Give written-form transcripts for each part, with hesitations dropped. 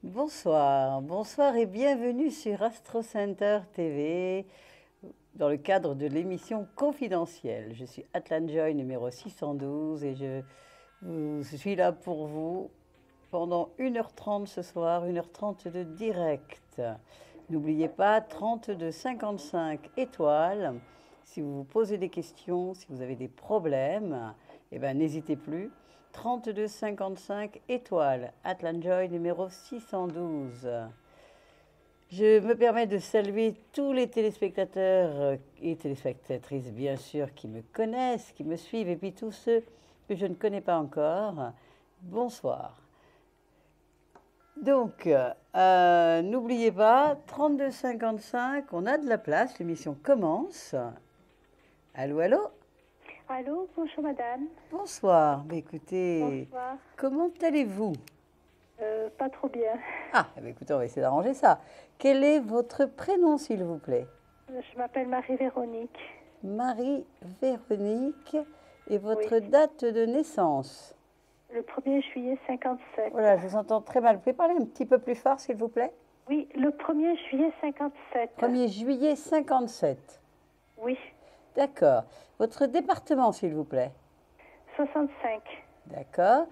Bonsoir, bonsoir et bienvenue sur Astro Center TV dans le cadre de l'émission Confidentielle. Je suis Atlan Joy numéro 612 et je suis là pour vous pendant 1h30 ce soir, 1h30 de direct. N'oubliez pas, 3255 étoiles. Si vous vous posez des questions, si vous avez des problèmes, eh ben, n'hésitez plus. 3255 étoiles, Atlan Joy numéro 612. Je me permets de saluer tous les téléspectateurs et téléspectatrices, bien sûr, qui me connaissent, qui me suivent, et puis tous ceux que je ne connais pas encore. Bonsoir. Donc, n'oubliez pas, 3255, on a de la place, l'émission commence. Allô, allô? Allô, bonjour madame. Bonsoir. Mais écoutez, Bonsoir. Comment allez-vous? Pas trop bien. Ah, eh bien, écoutez, on va essayer d'arranger ça. Quel est votre prénom, s'il vous plaît? Je m'appelle Marie-Véronique. Marie-Véronique. Et votre date de naissance? Le 1er juillet 57. Voilà, je vous entends très mal. Vous pouvez parler un petit peu plus fort, s'il vous plaît? Oui, le 1er juillet 57. 1er juillet 57. Oui. D'accord. Votre département, s'il vous plaît? 65. D'accord.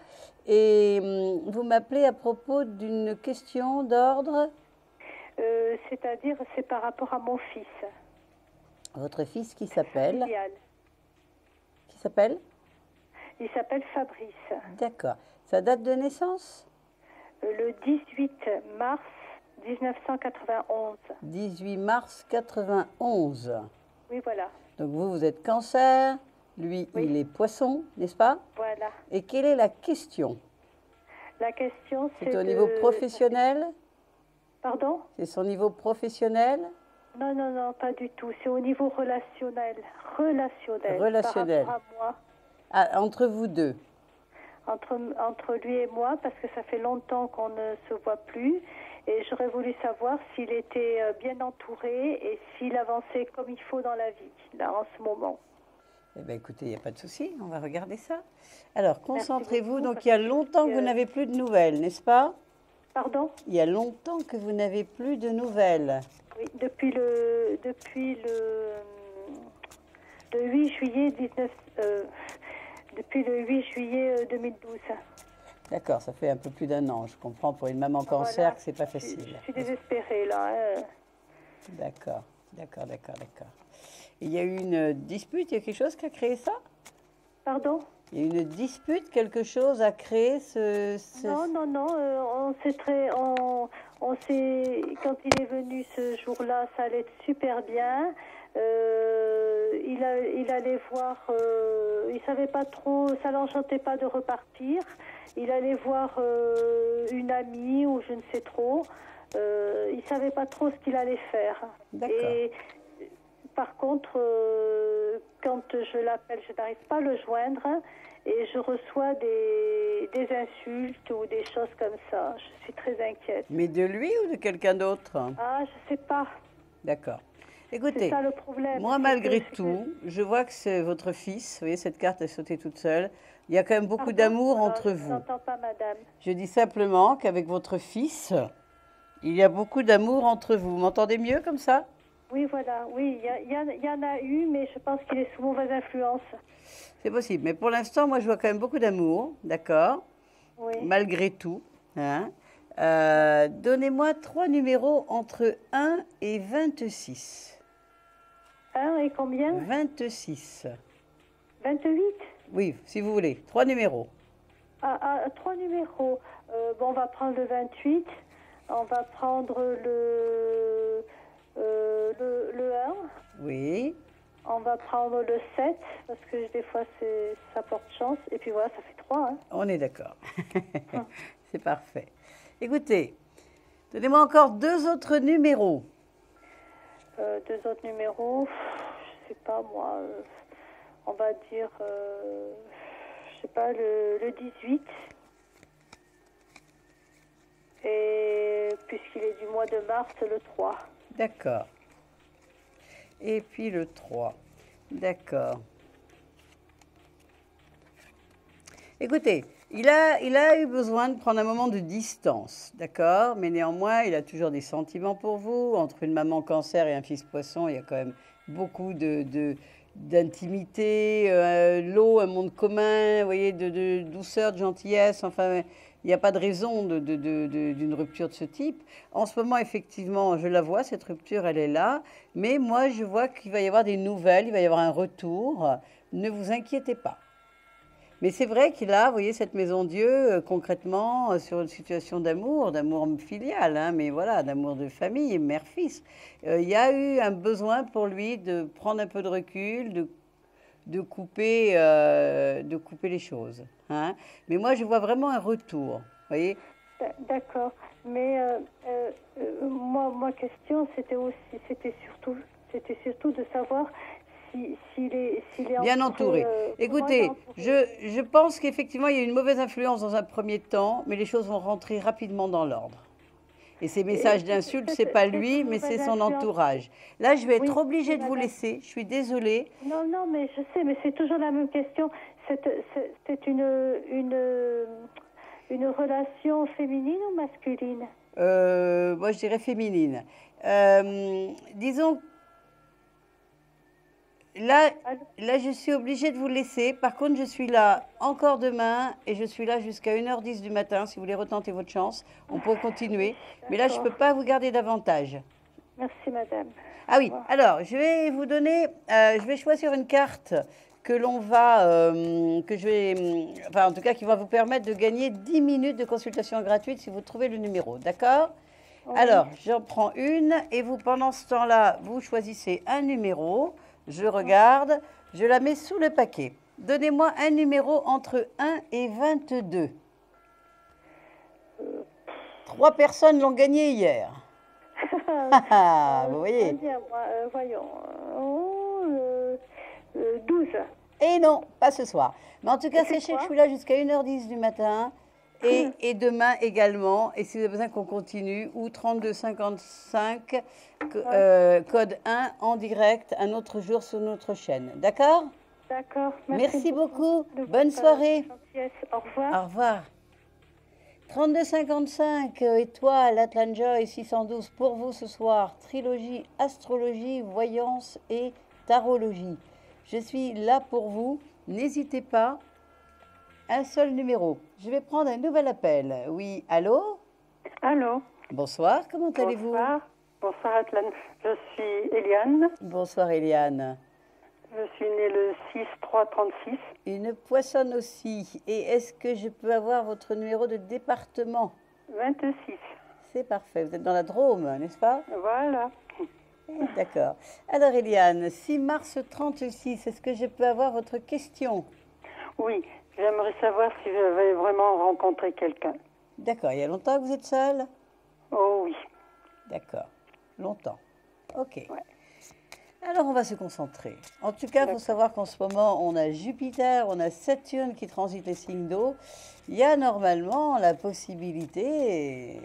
Et vous m'appelez à propos d'une question d'ordre? C'est-à-dire, c'est par rapport à mon fils. Votre fils qui s'appelle? Familial. Qui s'appelle? Il s'appelle Fabrice. D'accord. Sa date de naissance? Le 18 mars 1991. 18 mars 91. Oui, voilà. Donc vous êtes Cancer, lui, Oui. il est Poisson, n'est-ce pas? Voilà. Et quelle est la question? La question, c'est C'est au niveau professionnel? Pardon? C'est son niveau professionnel? Non, non, non, pas du tout. C'est au niveau relationnel. Relationnel. Relationnel. Par rapport à moi. Ah, entre vous deux? Entre lui et moi, parce que ça fait longtemps qu'on ne se voit plus. Et j'aurais voulu savoir s'il était bien entouré et s'il avançait comme il faut dans la vie, là, en ce moment. Eh bien, écoutez, il n'y a pas de souci, on va regarder ça. Alors, concentrez-vous. beaucoup, Donc, parce il y a que je longtemps que suis, vous n'avez plus de nouvelles, n'est-ce pas? Pardon? Il y a longtemps que vous n'avez plus de nouvelles. Oui, depuis le 8 juillet 2012. D'accord, ça fait un peu plus d'un an. Je comprends pour une maman cancer Voilà. que c'est pas facile. Je suis désespérée, là. D'accord, d'accord, d'accord, d'accord. Il y a eu une dispute, il y a quelque chose qui a créé ça? Pardon? Il y a eu une dispute, quelque chose a créé Non, non, non, on s'est, quand il est venu ce jour-là, ça allait super bien. Il allait voir, il savait pas trop, ça l'enchantait pas de repartir. Il allait voir une amie ou je ne sais trop. Il savait pas trop ce qu'il allait faire. D'accord. Et par contre, quand je l'appelle, je n'arrive pas à le joindre. Et je reçois des insultes ou des choses comme ça. Je suis très inquiète. Mais de lui ou de quelqu'un d'autre? Ah, je sais pas. D'accord. C'est Écoutez, ça le problème. moi, malgré tout, je vois que c'est votre fils. Vous voyez, cette carte est sautée toute seule. Il y a quand même beaucoup d'amour entre Je vous. n'entends pas, madame. Je dis simplement qu'avec votre fils, il y a beaucoup d'amour entre vous. Vous m'entendez mieux comme ça? Oui, voilà. Oui, il y en a eu, mais je pense qu'il est sous mauvaise influence. C'est possible. Mais pour l'instant, moi, je vois quand même beaucoup d'amour. D'accord? Oui. Malgré tout. Hein. Donnez-moi 3 numéros entre 1 et 26. 1 et combien? 26. 28? Oui, si vous voulez. 3 numéros. 3 numéros. Bon, on va prendre le 28. On va prendre le 1. Oui. On va prendre le 7, parce que des fois, ça porte chance. Et puis voilà, ça fait 3. Hein. On est d'accord. C'est parfait. Écoutez, donnez-moi encore 2 autres numéros. 2 autres numéros, je sais pas moi, on va dire, je sais pas, le 18. Et puisqu'il est du mois de mars, le 3. D'accord. Et puis le 3. D'accord. Écoutez, il a eu besoin de prendre un moment de distance, d'accord? Mais néanmoins, il a toujours des sentiments pour vous. Entre une maman cancer et un fils poisson, il y a quand même beaucoup d'intimité, l'eau, un monde commun, vous voyez, de douceur, de gentillesse. Enfin, il n'y a pas de raison d'une rupture de ce type. En ce moment, effectivement, je la vois, cette rupture, elle est là. Mais moi, je vois qu'il va y avoir des nouvelles, il va y avoir un retour. Ne vous inquiétez pas. Mais c'est vrai qu'il a, vous voyez, cette maison Dieu, concrètement, sur une situation d'amour filial, hein, mais voilà, d'amour de famille, mère-fils. Il y a eu un besoin pour lui de prendre un peu de recul, de couper les choses. Hein. Mais moi, je vois vraiment un retour, vous voyez. D'accord. Mais ma question, c'était surtout de savoir s'il est bien entouré. Écoutez, je pense qu'effectivement, il y a une mauvaise influence dans un premier temps, mais les choses vont rentrer rapidement dans l'ordre. Et ces messages d'insultes, c'est pas lui, mais c'est son entourage. Là, je vais être obligée de vous laisser. Je suis désolée. Non, mais je sais, mais c'est toujours la même question. C'est une relation féminine ou masculine? Moi, je dirais féminine. Disons. Là, je suis obligée de vous laisser. Par contre, je suis là encore demain et je suis là jusqu'à 1h10 du matin. Si vous voulez retenter votre chance, on peut continuer. Mais là, je ne peux pas vous garder davantage. Merci, madame. Ah oui, alors, je vais vous donner, je vais choisir une carte que l'on va, enfin, en tout cas, qui va vous permettre de gagner 10 minutes de consultation gratuite si vous trouvez le numéro. D'accord ? Oui. Alors, j'en prends une et vous, pendant ce temps-là, vous choisissez un numéro. Je regarde, je la mets sous le paquet. Donnez-moi un numéro entre 1 et 22. 3 personnes l'ont gagné hier. Vous voyez. Voyons. 12. Et non, pas ce soir. Mais en tout cas, sachez que je suis là jusqu'à 1h10 du matin. Et demain également, et si vous avez besoin qu'on continue, ou 3255, code 1 en direct, un autre jour sur notre chaîne. D'accord ? D'accord. Merci beaucoup. Bonne soirée. Au revoir. Au revoir. 3255, étoile, Atlan Joy 612 pour vous ce soir. Trilogie, astrologie, voyance et tarologie. Je suis là pour vous. N'hésitez pas. Un seul numéro. Je vais prendre un nouvel appel. Oui, allô ? Allô. Bonsoir, comment allez-vous ? Bonsoir Atlan. Je suis Eliane. Bonsoir Eliane. Je suis née le 6-3-36. Une poissonne aussi. Et est-ce que je peux avoir votre numéro de département ? 26. C'est parfait. Vous êtes dans la Drôme, n'est-ce pas ? Voilà. D'accord. Alors Eliane, 6 mars 36, est-ce que je peux avoir votre question ? Oui. J'aimerais savoir si j'avais vraiment rencontré quelqu'un. D'accord. Il y a longtemps que vous êtes seule ? Oh oui. D'accord. Longtemps. Ok. Ouais. Alors, on va se concentrer. En tout cas, il faut savoir qu'en ce moment, on a Jupiter, on a Saturne qui transite les signes d'eau. Il y a normalement la possibilité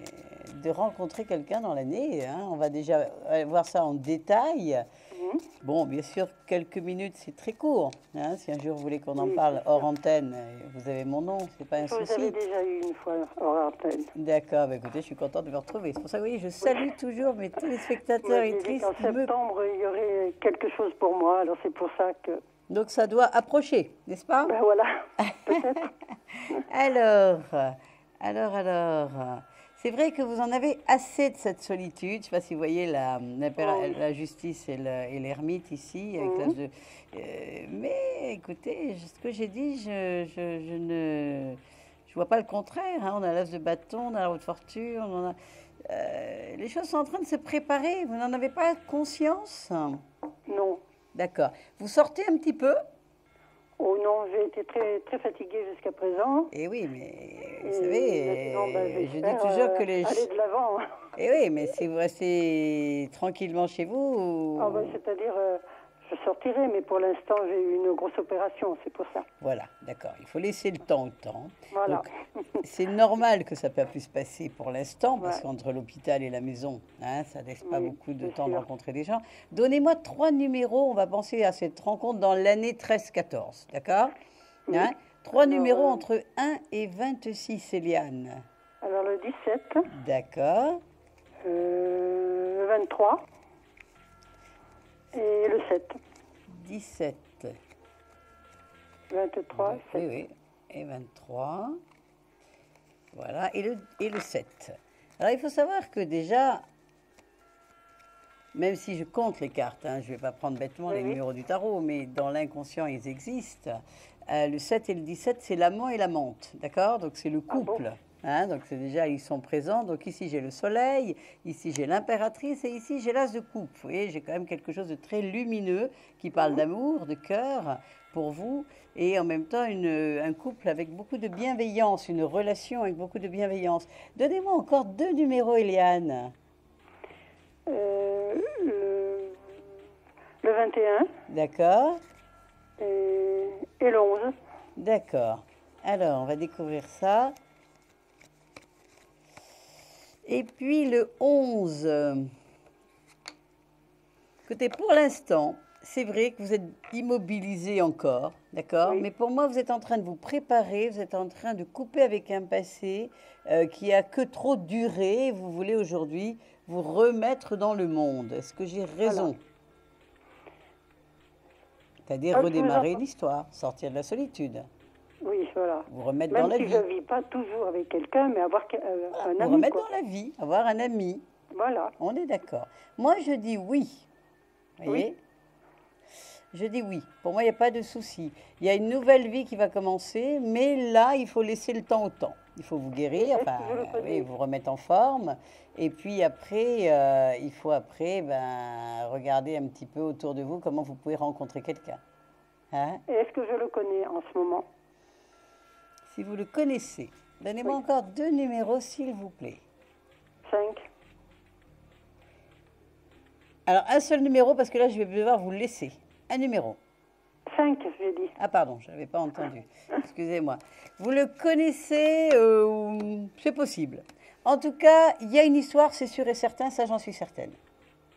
de rencontrer quelqu'un dans l'année. Hein. On va déjà voir ça en détail. Bon, bien sûr, quelques minutes, c'est très court. Hein. Si un jour vous voulez qu'on en parle hors antenne, vous avez mon nom, c'est pas un souci. Vous avez déjà eu une fois hors antenne. D'accord, bah écoutez, je suis contente de vous retrouver. C'est pour ça que vous voyez, je salue toujours mes téléspectateurs et tristes. En septembre, il y aurait quelque chose pour moi, alors c'est pour ça que... Donc ça doit approcher, n'est-ce pas ? Ben voilà, peut-être. Alors... C'est vrai que vous en avez assez de cette solitude. Je ne sais pas si vous voyez la justice et l'ermite ici. Avec mais écoutez, ce que j'ai dit, je ne vois pas le contraire. Hein. On a l'as de bâton, on a la haute fortune. Les choses sont en train de se préparer. Vous n'en avez pas conscience ? Non. D'accord. Vous sortez un petit peu? Oh non, j'ai été très, très fatiguée jusqu'à présent. Eh oui, mais vous Et maintenant, ben, savez, je dis j'espère toujours que les... aller de l'avant. Eh oui, mais si vous restez tranquillement chez Ah, vous... ben, c'est-à-dire, je sortirai, mais pour l'instant, j'ai eu une grosse opération, c'est pour ça. Voilà, d'accord. Il faut laisser le temps au temps. Voilà. Donc, c'est normal que ça ne peut plus se passer pour l'instant, parce Ouais. qu'entre l'hôpital et la maison, hein, ça ne laisse pas Oui, beaucoup de c'est temps de sûr. rencontrer des gens. Donnez-moi 3 numéros, on va penser à cette rencontre dans l'année 13-14, d'accord? Oui. Hein? 3 Alors, numéros entre 1 et 26, Eliane. Alors, le 17, D'accord. le 23 et le 7. 17. 23, 7. Oui, oui. Et 23. Voilà. Et le 7. Alors, il faut savoir que déjà, même si je compte les cartes, hein, je ne vais pas prendre bêtement les Oui. numéros du tarot, mais dans l'inconscient, ils existent. Le 7 et le 17, c'est l'amant et l'amante, d'accord? Donc, c'est le Ah bon? couple. Hein, donc, c'est déjà, ils sont présents. Donc, ici, j'ai le soleil, ici, j'ai l'impératrice et ici, j'ai l'as de coupe. Vous voyez, j'ai quand même quelque chose de très lumineux qui parle d'amour, de cœur pour vous et en même temps un couple avec beaucoup de bienveillance, une relation avec beaucoup de bienveillance. Donnez-moi encore 2 numéros, Eliane. Le 21 D'accord? et le 11. D'accord. Alors, on va découvrir ça. Et puis le 11. Écoutez, pour l'instant, c'est vrai que vous êtes immobilisé encore, d'accord? Oui. Mais pour moi, vous êtes en train de vous préparer, vous êtes en train de couper avec un passé qui a que trop duré. Vous voulez aujourd'hui vous remettre dans le monde. Est-ce que j'ai raison? C'est-à-dire Ah, je vous redémarrer entends. une histoire, sortir de la solitude, Oui, voilà. vous remettre Même dans la si vie. je ne vis pas toujours avec quelqu'un, mais avoir un Vous ami, remettre quoi. dans la vie, avoir un ami. Voilà. On est d'accord. Moi, je dis oui. Vous voyez? Oui. Je dis oui. Pour moi, il n'y a pas de souci. Il y a une nouvelle vie qui va commencer, mais là, il faut laisser le temps au temps. Il faut vous guérir, Est-ce enfin, que je le connais? oui, vous remettre en forme. Et puis après, il faut après regarder un petit peu autour de vous comment vous pouvez rencontrer quelqu'un. Hein? Et est-ce que je le connais en ce moment? Si vous le connaissez, donnez-moi Oui. encore 2 numéros, s'il vous plaît. 5. Alors, un seul numéro, parce que là, je vais devoir vous laisser. Un numéro. 5, j'ai dit. Ah pardon, je n'avais pas entendu. Excusez-moi. Vous le connaissez, c'est possible. En tout cas, il y a une histoire, c'est sûr et certain, ça j'en suis certaine.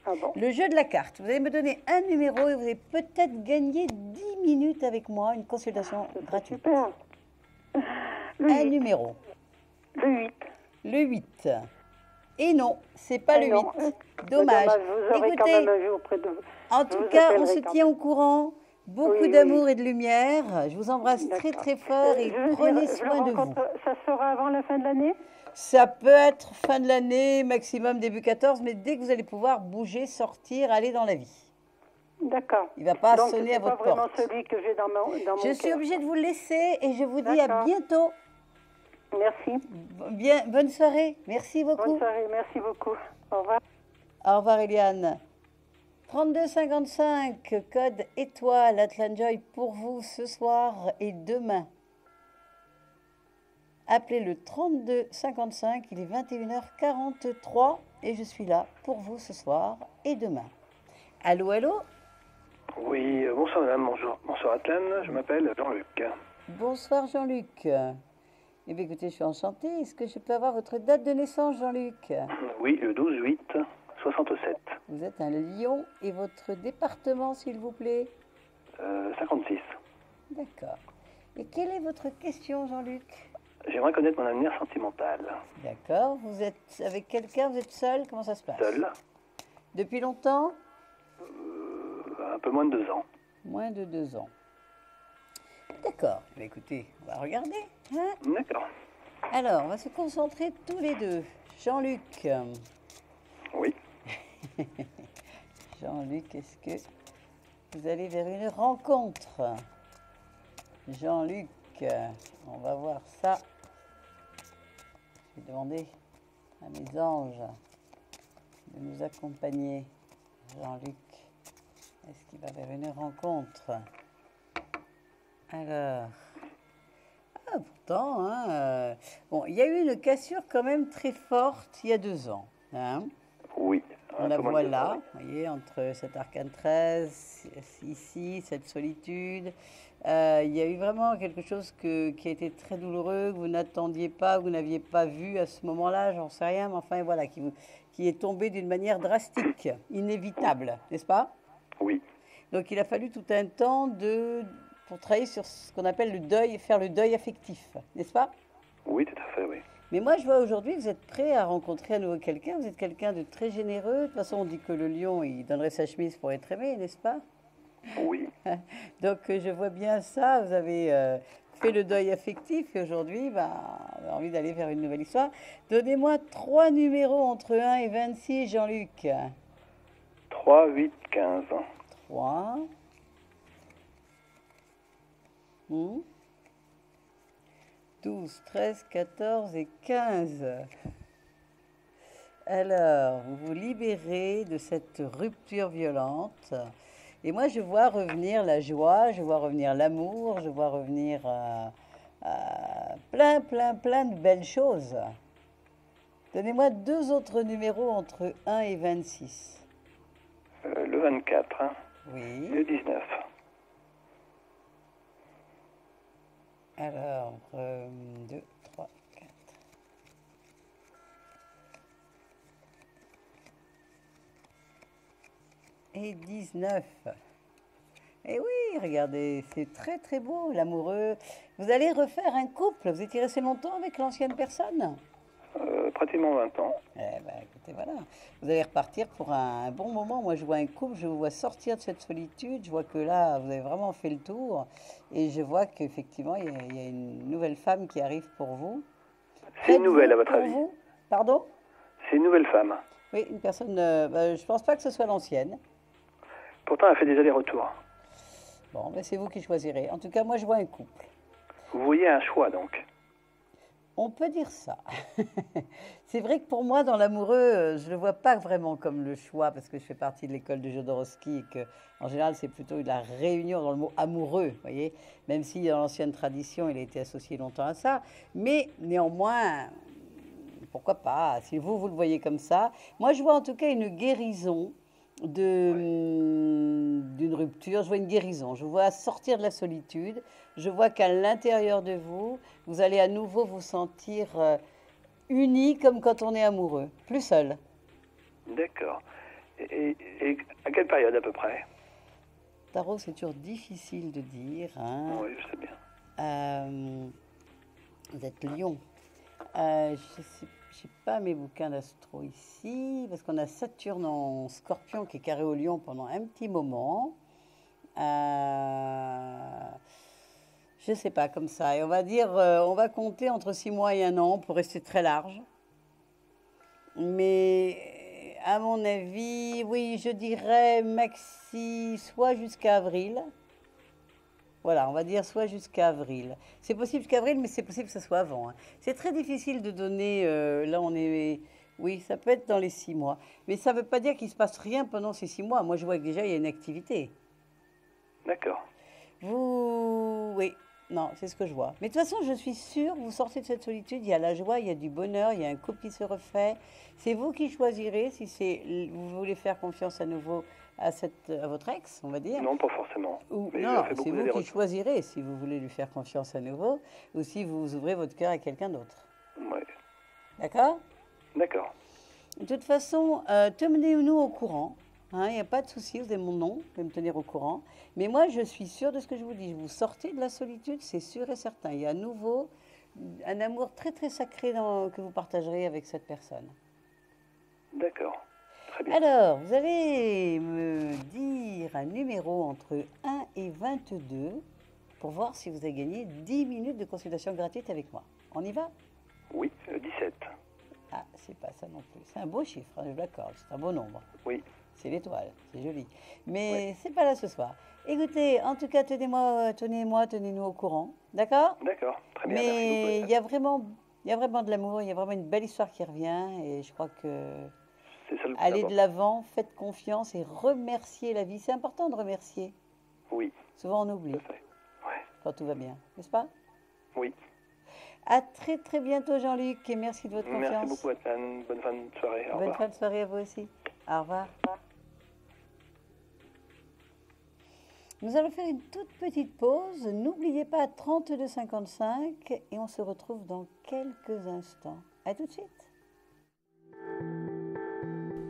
Ah bon? Le jeu de la carte. Vous allez me donner un numéro et vous allez peut-être gagner 10 minutes avec moi, une consultation Ce serait gratuite. super. Le Un 8. numéro. Le 8. Le 8. Et non, c'est pas le 8. Non, Dommage. Vous aurez quand même un jeu auprès de vous. En Je tout vous cas, on appellerai se quand tient même. au courant. Beaucoup Oui, oui, d'amour oui. et de lumière. Je vous embrasse très D'accord. très fort et Je veux prenez dire, je le soin de vous. rencontre, ça sera avant la fin de l'année? Ça peut être fin de l'année, maximum début 14, mais dès que vous allez pouvoir bouger, sortir, aller dans la vie. D'accord. Il ne va pas Donc, sonner à c'est pas votre vraiment porte. celui que j'ai dans mon Je cœur. suis obligée de vous laisser et je vous dis à D'accord. bientôt. Merci. Bonne soirée. Merci beaucoup. Bonne soirée. Merci beaucoup. Au revoir. Au revoir, Eliane. 3255, code étoile, Atlanjoy pour vous ce soir et demain. Appelez le 3255, il est 21h43 et je suis là pour vous ce soir et demain. Allô, allô? Oui, bonsoir madame, bonjour. Bonsoir Atlan, je m'appelle Jean-Luc. Bonsoir Jean-Luc. Eh bien écoutez, je suis enchantée. Est-ce que je peux avoir votre date de naissance, Jean-Luc? Oui, le 12-8-67. Vous êtes un lion et votre département, s'il vous plaît? 56. D'accord. Et quelle est votre question, Jean-Luc? J'aimerais connaître mon avenir sentimental. D'accord. Vous êtes avec quelqu'un? Vous êtes seul? Comment ça se passe? Seul, Depuis longtemps? un peu moins de 2 ans. Moins de 2 ans. D'accord. Eh bien, écoutez, on va regarder. Hein? D'accord. Alors, on va se concentrer tous les deux. Jean-Luc. Oui. Jean-Luc, est-ce que vous allez vers une rencontre? Jean-Luc, on va voir ça. Je vais demander à mes anges de nous accompagner. Jean-Luc, Est-ce qu'il va vers une rencontre? Alors, pourtant, hein, bon, il y a eu une cassure quand même très forte il y a 2 ans. Hein. Oui. On Un la peu moins voit de 2 ans, là, vous voyez, entre cet arcane 13, ici, cette solitude. Il y a eu vraiment quelque chose qui a été très douloureux, que vous n'attendiez pas, que vous n'aviez pas vu à ce moment-là, j'en sais rien, mais enfin voilà, qui est tombé d'une manière drastique, inévitable, n'est-ce pas? oui. Donc il a fallu tout un temps pour travailler sur ce qu'on appelle le deuil, faire le deuil affectif, n'est-ce pas? Oui, tout à fait, oui. Mais moi, je vois aujourd'hui que vous êtes prêt à rencontrer à nouveau quelqu'un. Vous êtes quelqu'un de très généreux. De toute façon, on dit que le lion, il donnerait sa chemise pour être aimé, n'est-ce pas? Oui. Donc, je vois bien ça. Vous avez fait le deuil affectif et aujourd'hui, bah, vous avez envie d'aller vers une nouvelle histoire. Donnez-moi 3 numéros entre 1 et 26, Jean-Luc. 3, 8, 15. 3. 12, 13, 14 et 15. Alors, vous vous libérez de cette rupture violente. Et moi, je vois revenir la joie, je vois revenir l'amour, je vois revenir plein, plein, plein de belles choses. Donnez-moi 2 autres numéros entre 1 et 26. Le 24, hein, Oui. le 19. Alors, 2, 3, 4. Et 19. Et oui, regardez, c'est très très beau, l'amoureux. Vous allez refaire un couple. Vous étiez resté longtemps avec l'ancienne personne? Pratiquement 20 ans. Eh ben, écoutez, voilà. Vous allez repartir pour un bon moment. Moi, je vois un couple, je vous vois sortir de cette solitude. Je vois que là, vous avez vraiment fait le tour. Et je vois qu'effectivement, il y a une nouvelle femme qui arrive pour vous. C'est une nouvelle, à votre Pour avis? vous? Pardon? C'est une nouvelle femme. Oui, une personne. Je pense pas que ce soit l'ancienne. Pourtant, elle fait des allers-retours. Bon, ben, c'est vous qui choisirez. En tout cas, moi, je vois un couple. Vous voyez un choix, donc. On peut dire ça. C'est vrai que pour moi, dans l'amoureux, je ne le vois pas vraiment comme le choix, parce que je fais partie de l'école de Jodorowsky et que, en général, c'est plutôt la réunion dans le mot amoureux, vous voyez, même si dans l'ancienne tradition, il a été associé longtemps à ça. Mais néanmoins, pourquoi pas, si vous, vous le voyez comme ça. Moi, je vois en tout cas une guérison d'une rupture, je vois une guérison, je vois sortir de la solitude, je vois qu'à l'intérieur de vous, vous allez à nouveau vous sentir unis comme quand on est amoureux, plus seul. D'accord. Et à quelle période, à peu près? Tarot, c'est toujours difficile de dire. Hein. Oui, je sais bien. Vous êtes lion. Je n'ai pas mes bouquins d'astro ici, parce qu'on a Saturne en Scorpion qui est carré au lion pendant un petit moment. Je ne sais pas, comme ça. Et on va dire, on va compter entre 6 mois et 1 an pour rester très large. Mais à mon avis, oui, je dirais maxi, soit jusqu'à avril. Voilà, on va dire soit jusqu'à avril. C'est possible jusqu'à avril, mais c'est possible que ce soit avant. Hein. C'est très difficile de donner. Là, on est. Oui, ça peut être dans les 6 mois. Mais ça ne veut pas dire qu'il ne se passe rien pendant ces 6 mois. Moi, je vois que déjà, il y a une activité. D'accord. Vous. Oui, non, c'est ce que je vois. Mais de toute façon, je suis sûre, vous sortez de cette solitude, il y a la joie, il y a du bonheur, il y a un couple qui se refait. C'est vous qui choisirez si vous voulez faire confiance à nouveau à votre ex, on va dire. Non, pas forcément. Mais Non, fait beaucoup c'est vous qui d'allers-retours. choisirez si vous voulez lui faire confiance à nouveau ou si vous ouvrez votre cœur à quelqu'un d'autre. Oui. D'accord? D'accord. De toute façon, tenez-nous au courant. Il n'y a pas de souci, vous avez mon nom, vous pouvez me tenir au courant. Mais moi, je suis sûre de ce que je vous dis. Vous sortez de la solitude, c'est sûr et certain. Il y a à nouveau un amour très très sacré que vous partagerez avec cette personne. D'accord. Très bien. Alors, vous allez me dire un numéro entre 1 et 22 pour voir si vous avez gagné 10 minutes de consultation gratuite avec moi. On y va? Oui, 17. Ah, c'est pas ça non plus. C'est un beau chiffre, hein, je l'accorde, c'est un beau nombre. Oui. C'est l'étoile, c'est joli. Mais c'est pas là ce soir. Écoutez, en tout cas, tenez-nous au courant, d'accord? D'accord. Très bien. Mais Merci il y a vraiment de l'amour, il y a vraiment une belle histoire qui revient et je crois que beaucoup. ça le plus Allez de important. l'avant, faites confiance et remerciez la vie. C'est important de remercier. Oui, Souvent on oublie tout à fait. Ouais, quand tout va bien, n'est-ce pas? oui. À très très bientôt Jean-Luc et merci de votre confiance. Merci beaucoup, Atlan. Bonne fin de soirée. Au Bonne revoir. fin de soirée à vous aussi. Au revoir. Nous allons faire une toute petite pause. N'oubliez pas 32,55 et on se retrouve dans quelques instants. À tout de suite.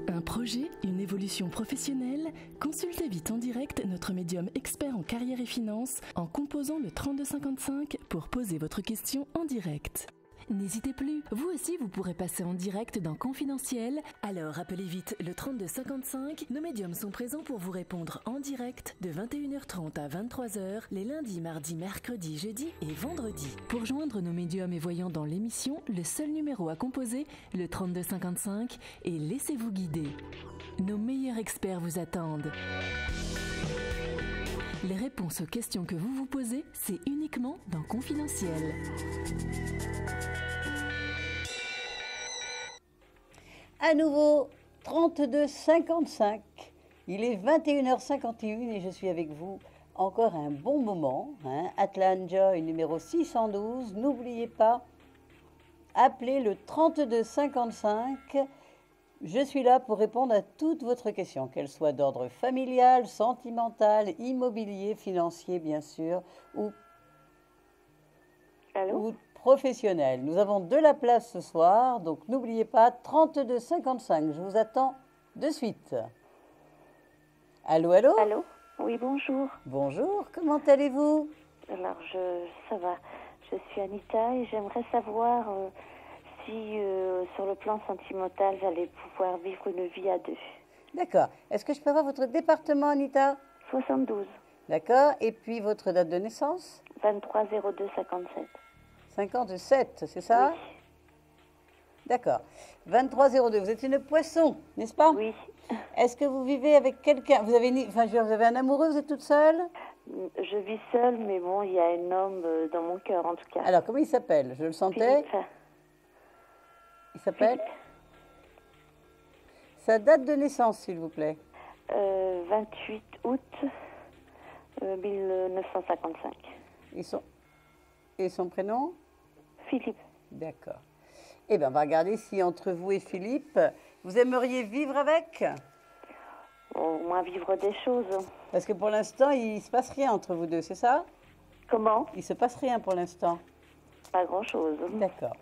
Un projet, une évolution professionnelle? Consultez vite en direct notre médium expert en carrière et finance en composant le 3255 pour poser votre question en direct. N'hésitez plus, vous aussi vous pourrez passer en direct dans Confidentiel. Alors appelez vite le 3255. Nos médiums sont présents pour vous répondre en direct de 21h30 à 23h les lundis, mardis, mercredis, jeudis et vendredis. Pour joindre nos médiums et voyants dans l'émission, le seul numéro à composer, le 3255, et laissez-vous guider. Nos meilleurs experts vous attendent. Les réponses aux questions que vous vous posez, c'est uniquement dans Confidentiel. À nouveau, 32,55. Il est 21h51 et je suis avec vous encore un bon moment. Atlan Joy numéro 612. N'oubliez pas, appelez le 32,55. Je suis là pour répondre à toutes votre questions, qu'elles soient d'ordre familial, sentimental, immobilier, financier bien sûr, ou professionnel. Nous avons de la place ce soir, donc n'oubliez pas, 32,55. Je vous attends de suite. Allô, allô? Allô? Oui, bonjour. Bonjour, comment allez-vous? Alors, ça va. Je suis Anita et j'aimerais savoir si, sur le plan sentimental, j'allais pouvoir vivre une vie à deux. D'accord. Est-ce que je peux avoir votre département, Anita? 72. D'accord. Et puis votre date de naissance? 23 02 57. 57, c'est ça? Oui. D'accord. 23,02. Vous êtes une poisson, n'est-ce pas? Oui. Est-ce que vous vivez avec quelqu'un? Vous avez, vous avez un amoureux, vous êtes toute seule? Je vis seule, mais bon, il y a un homme dans mon cœur, en tout cas. Alors, comment il s'appelle? Je le sentais. Philippe. Il s'appelle? Sa date de naissance, s'il vous plaît. 28 août 1955. Et son prénom? Philippe. D'accord. Eh bien, on va regarder si entre vous et Philippe, vous aimeriez vivre avec? Au moins vivre des choses. Parce que pour l'instant, il ne se passe rien entre vous deux, c'est ça? Comment? Il ne se passe rien pour l'instant. Pas grand-chose. D'accord.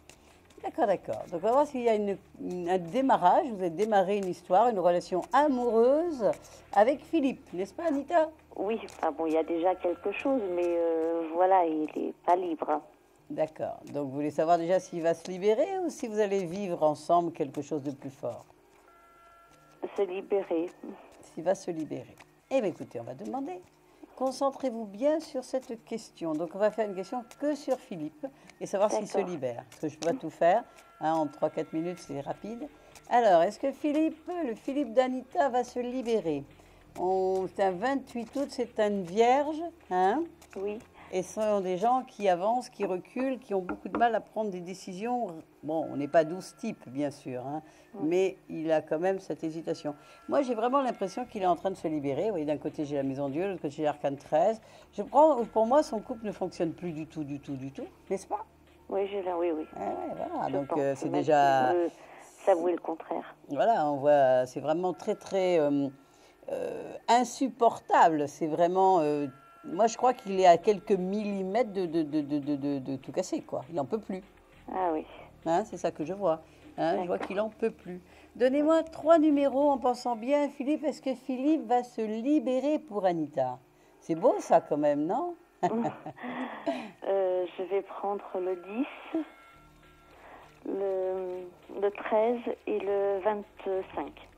D'accord. Donc, on va voir s'il y a un démarrage. Vous avez démarré une histoire, une relation amoureuse avec Philippe, n'est-ce pas, Anita? Oui, enfin bon, il y a déjà quelque chose, mais voilà, il n'est pas libre. D'accord. Donc, vous voulez savoir déjà s'il va se libérer ou si vous allez vivre ensemble quelque chose de plus fort? Se libérer. S'il va se libérer. Eh bien, écoutez, on va demander. Concentrez-vous bien sur cette question. Donc, on va faire une question que sur Philippe et savoir s'il se libère. Parce que je ne peux pas tout faire. En 3-4 minutes, c'est rapide. Alors, est-ce que le Philippe d'Anita va se libérer? C'est un 28 août, c'est une vierge. Oui. Et ce sont des gens qui avancent, qui reculent, qui ont beaucoup de mal à prendre des décisions. Bon, on n'est pas 12 types, bien sûr, mais il a quand même cette hésitation. Moi, j'ai vraiment l'impression qu'il est en train de se libérer. Vous voyez, d'un côté, j'ai la Maison Dieu, de l'autre côté, j'ai l'Arcane 13. Pour moi, son couple ne fonctionne plus du tout, n'est-ce pas? Oui, oui. Voilà, donc c'est même déjà... si s'avouer le contraire. Voilà, on voit, c'est vraiment très, très insupportable. C'est vraiment... moi, je crois qu'il est à quelques millimètres de tout casser, quoi. Il n'en peut plus. Ah oui. C'est ça que je vois. Je vois qu'il n'en peut plus. Donnez-moi 3 numéros en pensant bien, Philippe. Est-ce que Philippe va se libérer pour Anita? C'est beau, ça, quand même, non? Je vais prendre le 10, le 13 et le 25.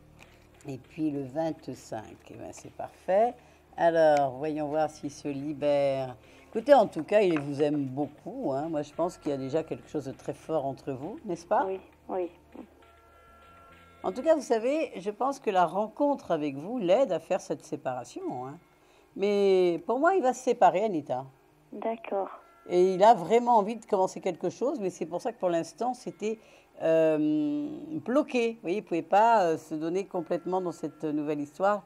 Et puis le 25. Eh bien, c'est parfait. Alors, voyons voir s'il se libère. Écoutez, en tout cas, il vous aime beaucoup. Moi, je pense qu'il y a déjà quelque chose de très fort entre vous, n'est-ce pas? Oui. En tout cas, vous savez, je pense que la rencontre avec vous l'aide à faire cette séparation. Mais pour moi, il va se séparer, Anita. D'accord. Et il a vraiment envie de commencer quelque chose, mais c'est pour ça que pour l'instant, c'était bloqué. Vous voyez, il ne pouvait pas se donner complètement dans cette nouvelle histoire,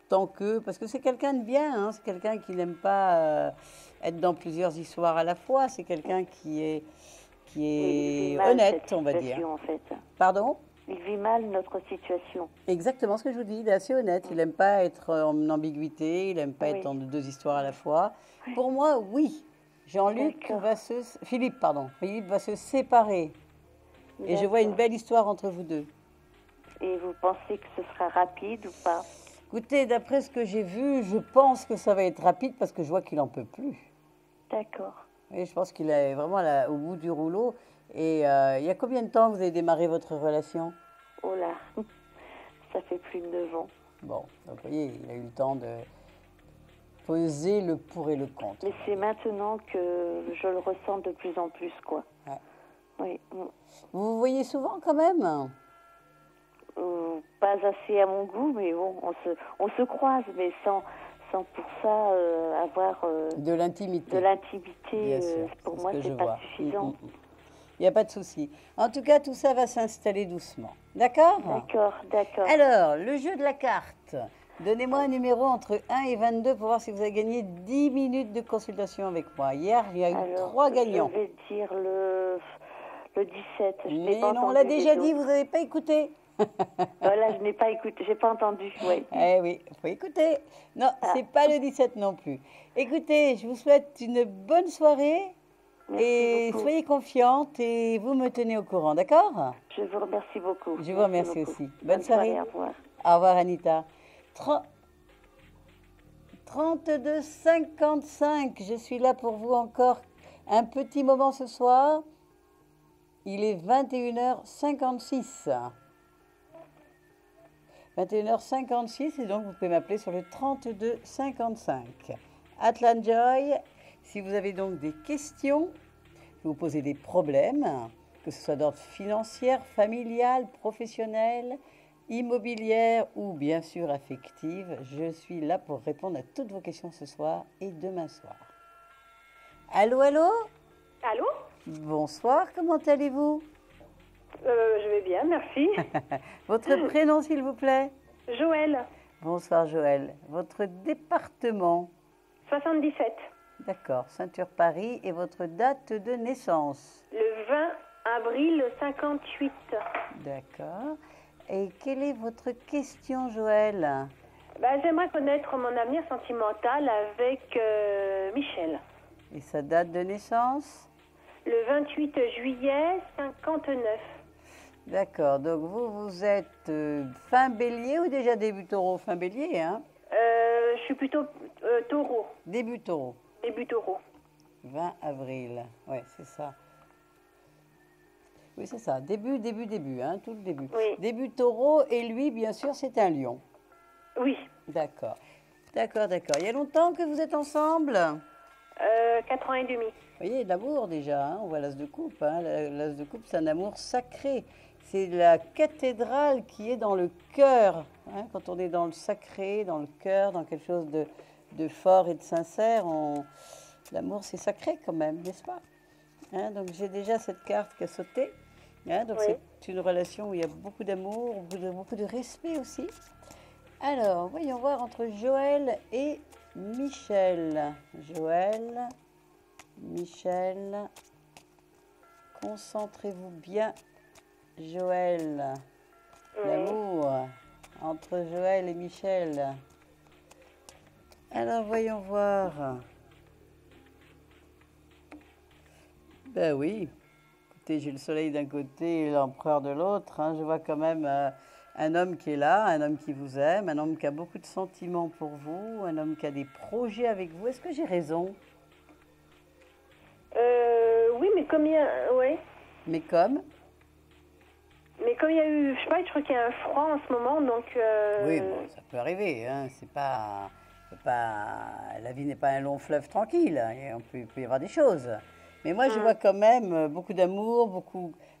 tant que... Parce que c'est quelqu'un de bien, hein, c'est quelqu'un qui n'aime pas être dans plusieurs histoires à la fois, c'est quelqu'un qui est Il vit mal honnête, cette on va dire. situation, en fait. Pardon? Il vit mal notre situation. Exactement ce que je vous dis, il est assez honnête, il n'aime pas être en ambiguïté, il n'aime pas Oui. être dans deux histoires à la fois. Pour moi, oui. Jean-Luc D'accord. va se... Philippe, pardon. Philippe va se séparer. Et je vois une D'accord. belle histoire entre vous deux. Et vous pensez que ce sera rapide ou pas? Écoutez, d'après ce que j'ai vu, je pense que ça va être rapide parce que je vois qu'il n'en peut plus. D'accord. Et je pense qu'il est vraiment là, au bout du rouleau. Et il y a combien de temps que vous avez démarré votre relation? Oh là, ça fait plus de 9 ans. Bon, donc, vous voyez, il a eu le temps de peser le pour et le contre. Mais c'est maintenant que je le ressens de plus en plus, quoi. Ouais. Oui. Vous vous voyez souvent quand même? Pas assez à mon goût, mais bon, on se croise, mais sans pour ça avoir De l'intimité. de l'intimité. Bien sûr, Pour c'est moi, ce que je c'est pas vois. suffisant. Il n'y a pas de souci. En tout cas, tout ça va s'installer doucement. D'accord? D'accord, d'accord. Alors, le jeu de la carte. Donnez-moi un numéro entre 1 et 22 pour voir si vous avez gagné 10 minutes de consultation avec moi. Hier, il y a eu Alors, 3 gagnants. Je vais dire le 17. Je n'ai Mais pas non, on entendu l'a les déjà dit, autres. vous n'avez pas écouté. Voilà, je n'ai pas écouté, j'ai pas entendu. Oui. Eh oui, il faut écouter. Non, c'est pas le 17 non plus. Écoutez, je vous souhaite une bonne soirée. Merci Et beaucoup. soyez confiante et vous me tenez au courant, d'accord? Je vous remercie beaucoup. Je vous Merci remercie beaucoup. aussi. Bonne soirée. Au revoir. Au revoir Anita. 32,55. Je suis là pour vous encore un petit moment ce soir. Il est 21h56. 21h56 et donc vous pouvez m'appeler sur le 32,55. Atlan Joy, si vous avez donc des questions, que vous posez des problèmes, que ce soit d'ordre financier, familial, professionnel, immobilière ou bien sûr affective, je suis là pour répondre à toutes vos questions ce soir et demain soir. Allô, allô? Allô? Bonsoir, comment allez-vous? Je vais bien, merci. Votre prénom, s'il vous plaît? Joël, Bonsoir, Joël. Votre département? 77. D'accord, Ceinture Paris. Et votre date de naissance? Le 20 avril 58. D'accord. Et quelle est votre question, Joël? J'aimerais connaître mon avenir sentimental avec Michel. Et sa date de naissance? Le 28 juillet 59. D'accord, donc vous êtes fin bélier ou déjà début taureau? Fin bélier, hein? Je suis plutôt taureau. Début taureau. Début taureau. 20 avril, ouais, c'est ça. Oui, c'est ça, début, hein, tout le début. Oui. Début taureau, et lui, bien sûr, c'est un lion. Oui. D'accord, d'accord. Il y a longtemps que vous êtes ensemble? 4 ans et demi. Vous voyez, l'amour déjà, hein, on voit l'as de coupe. Hein, l'as de coupe, c'est un amour sacré. C'est la cathédrale qui est dans le cœur. Hein, quand on est dans le sacré, dans le cœur, dans quelque chose de fort et de sincère, l'amour c'est sacré quand même, n'est-ce pas? Hein, donc j'ai déjà cette carte qui a sauté. Hein, donc Oui. c'est une relation où il y a beaucoup d'amour, beaucoup de respect aussi. Alors, voyons voir entre Joël et Michel. Joël, Michel, concentrez-vous bien. Joël, l'amour entre Joël et Michel. Alors, voyons voir. Ben oui, écoutez, j'ai le soleil d'un côté et l'empereur de l'autre. Hein. Je vois quand même un homme qui est là, un homme qui vous aime, un homme qui a beaucoup de sentiments pour vous, un homme qui a des projets avec vous. Est-ce que j'ai raison? Oui, mais comme il y a... Ouais. Mais comme? Mais comme il y a eu... Je sais pas, je crois qu'il y a un froid en ce moment, donc... Oui, bon, ça peut arriver. Hein. C'est pas, la vie n'est pas un long fleuve tranquille. Hein. Il peut y avoir des choses. Mais moi, je vois quand même beaucoup d'amour,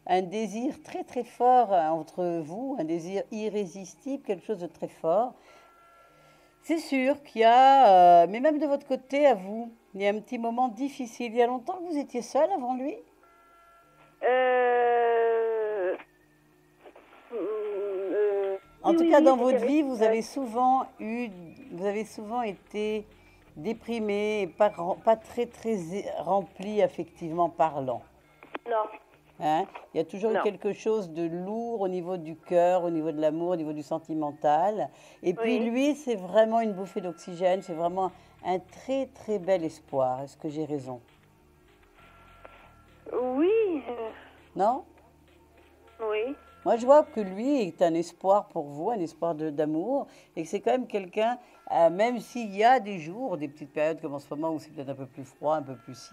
un désir très très fort entre vous, un désir irrésistible, quelque chose de très fort. C'est sûr qu'il y a, mais même de votre côté, à vous, Il y a un petit moment difficile. Il y a longtemps que vous étiez seule avant lui? En tout cas, dans votre vie, vous avez souvent été déprimé et pas très rempli affectivement parlant. Non. Hein? Il y a toujours eu quelque chose de lourd au niveau du cœur, au niveau de l'amour, au niveau du sentimental. Et puis lui, c'est vraiment une bouffée d'oxygène, c'est vraiment un très très bel espoir. Est-ce que j'ai raison? Oui. Non? Oui. Moi, je vois que lui est un espoir pour vous, un espoir d'amour, et que c'est quand même quelqu'un, même s'il y a des jours, des petites périodes comme en ce moment où c'est peut-être un peu plus froid, un peu plus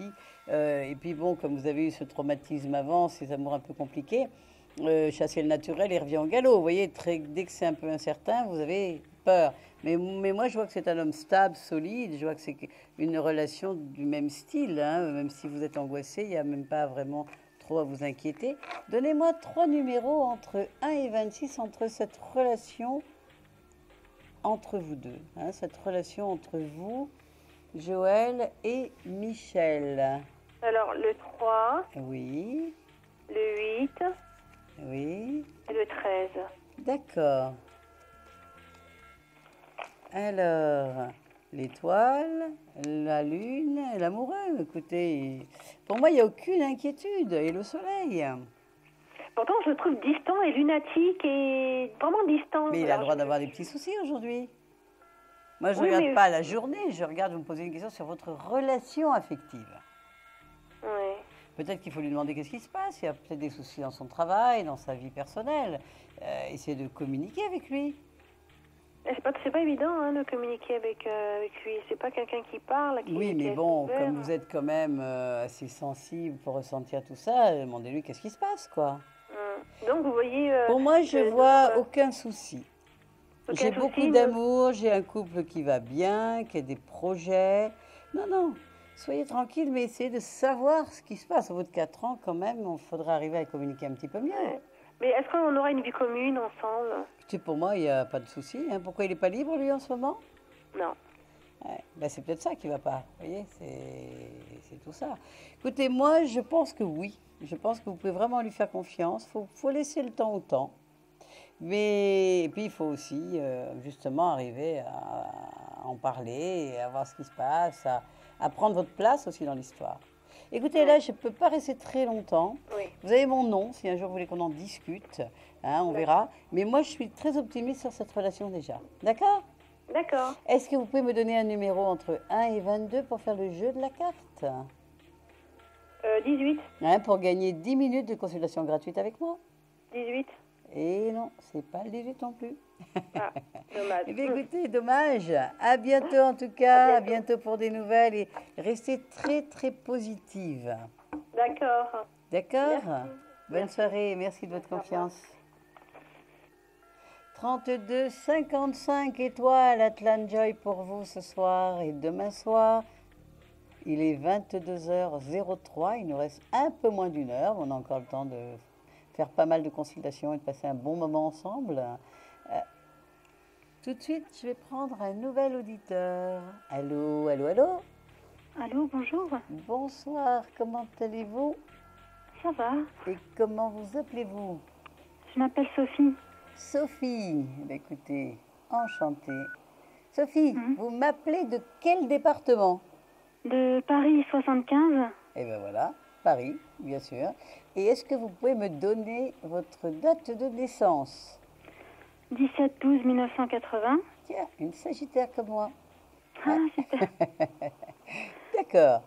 et puis bon, comme vous avez eu ce traumatisme avant, ces amours un peu compliqués, chasser le naturel, il revient au galop. Vous voyez, dès que c'est un peu incertain, vous avez peur. Mais moi, je vois que c'est un homme stable, solide, je vois que c'est une relation du même style, hein, même si vous êtes angoissé, il n'y a même pas vraiment trop à vous inquiéter. Donnez-moi 3 numéros entre 1 et 26 entre cette relation entre vous deux, hein, cette relation entre vous, Joël et Michel. Alors, le 3, Oui, le 8 oui, et le 13. d'accord. Alors, l'étoile, la lune, l'amoureux. Écoutez, pour moi, il n'y a aucune inquiétude. Et le soleil. Pourtant, je le trouve distant et lunatique et vraiment distant. Mais il a le droit d'avoir des petits soucis aujourd'hui. Moi, je ne regarde pas la journée. Je regarde, vous me posez une question sur votre relation affective. Oui. Peut-être qu'il faut lui demander qu'est-ce qui se passe. Il y a peut-être des soucis dans son travail, dans sa vie personnelle. Essayez de communiquer avec lui. C'est pas évident hein, de communiquer avec lui. C'est pas quelqu'un qui parle. Oui, mais bon, comme vous êtes quand même assez sensible pour ressentir tout ça, demandez-lui qu'est-ce qui se passe, quoi. Donc, vous voyez... pour moi, je vois aucun souci. J'ai beaucoup d'amour, j'ai un couple qui va bien, qui a des projets. Non, soyez tranquille, mais essayez de savoir ce qui se passe. Au bout de 4 ans, quand même, il faudra arriver à communiquer un petit peu mieux. Ouais. Mais est-ce qu'on aura une vie commune ensemble? Écoutez, pour moi, il n'y a pas de souci. Hein. Pourquoi il n'est pas libre, lui, en ce moment? Non. Ouais, ben c'est peut-être ça qui ne va pas. Vous voyez, c'est tout ça. Écoutez, moi, je pense que oui. Je pense que vous pouvez vraiment lui faire confiance. Faut laisser le temps au temps. Mais et puis, il faut aussi, justement, arriver à en parler, et à voir ce qui se passe, à prendre votre place aussi dans l'histoire. Écoutez, là, je ne peux pas rester très longtemps. Oui. Vous avez mon nom, si un jour vous voulez qu'on en discute, hein, on verra. Mais moi, je suis très optimiste sur cette relation déjà. D'accord? D'accord. Est-ce que vous pouvez me donner un numéro entre 1 et 22 pour faire le jeu de la carte? 18. Hein, pour gagner 10 minutes de consultation gratuite avec moi? 18. Et non, c'est pas le 18 non plus. Ah, dommage. Eh bien, écoutez, dommage. À bientôt en tout cas, à bientôt pour des nouvelles et restez très très positive. D'accord. D'accord? Merci. Bonne soirée, merci de votre confiance. 32 55 étoiles Atlan Joy pour vous ce soir et demain soir. Il est 22h03, il nous reste un peu moins d'une heure, on a encore le temps de faire pas mal de consultations et de passer un bon moment ensemble. Tout de suite, je vais prendre un nouvel auditeur. Allô, allô, allô? Allô, bonjour. Bonsoir, comment allez-vous? Ça va? Et comment vous appelez-vous? Je m'appelle Sophie. Sophie, écoutez, enchantée. Sophie, vous m'appelez de quel département? De Paris 75. Eh bien voilà, Paris, bien sûr. Et est-ce que vous pouvez me donner votre date de naissance? 17-12-1980. Tiens, une Sagittaire comme moi. Ah, super. D'accord.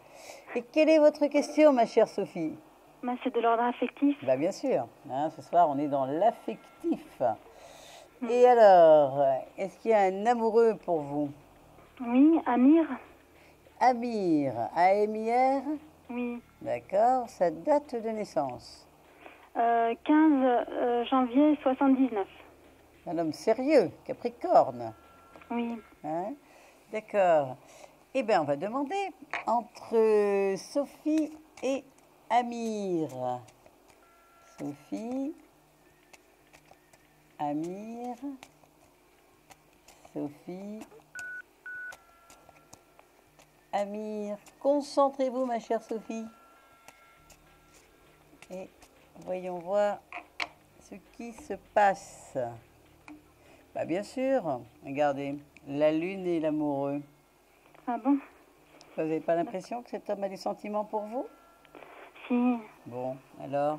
Et quelle est votre question, ma chère Sophie? Bah, c'est de l'ordre affectif. Bah, bien sûr. Hein, ce soir, on est dans l'affectif. Et alors, est-ce qu'il y a un amoureux pour vous? Oui, Amir. Amir, A-M-I-R? Oui. D'accord. Sa date de naissance? 15 janvier 79. Un homme sérieux, Capricorne. Oui. Hein? D'accord. Eh bien, on va demander entre Sophie et Amir. Sophie, Amir, Sophie, Amir, concentrez-vous, ma chère Sophie. Et voyons voir ce qui se passe. Bah, bien sûr, regardez, la lune et l'amoureux. Ah bon? Vous n'avez pas l'impression que cet homme a des sentiments pour vous? Si. Bon, alors,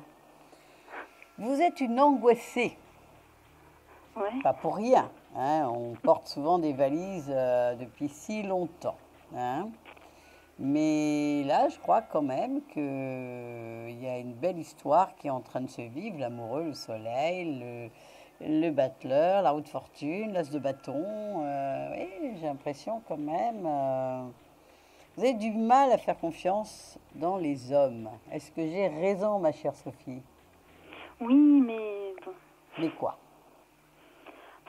vous êtes une angoissée. Ouais. Pas pour rien, hein, on porte souvent des valises depuis si longtemps. Hein. Mais là, je crois quand même qu'il y a une belle histoire qui est en train de se vivre. L'amoureux, le soleil, le battleur, la roue de fortune, l'as de bâton. Oui, j'ai l'impression quand même... vous avez du mal à faire confiance dans les hommes. Est-ce que j'ai raison, ma chère Sophie? Oui, mais bon. Mais quoi?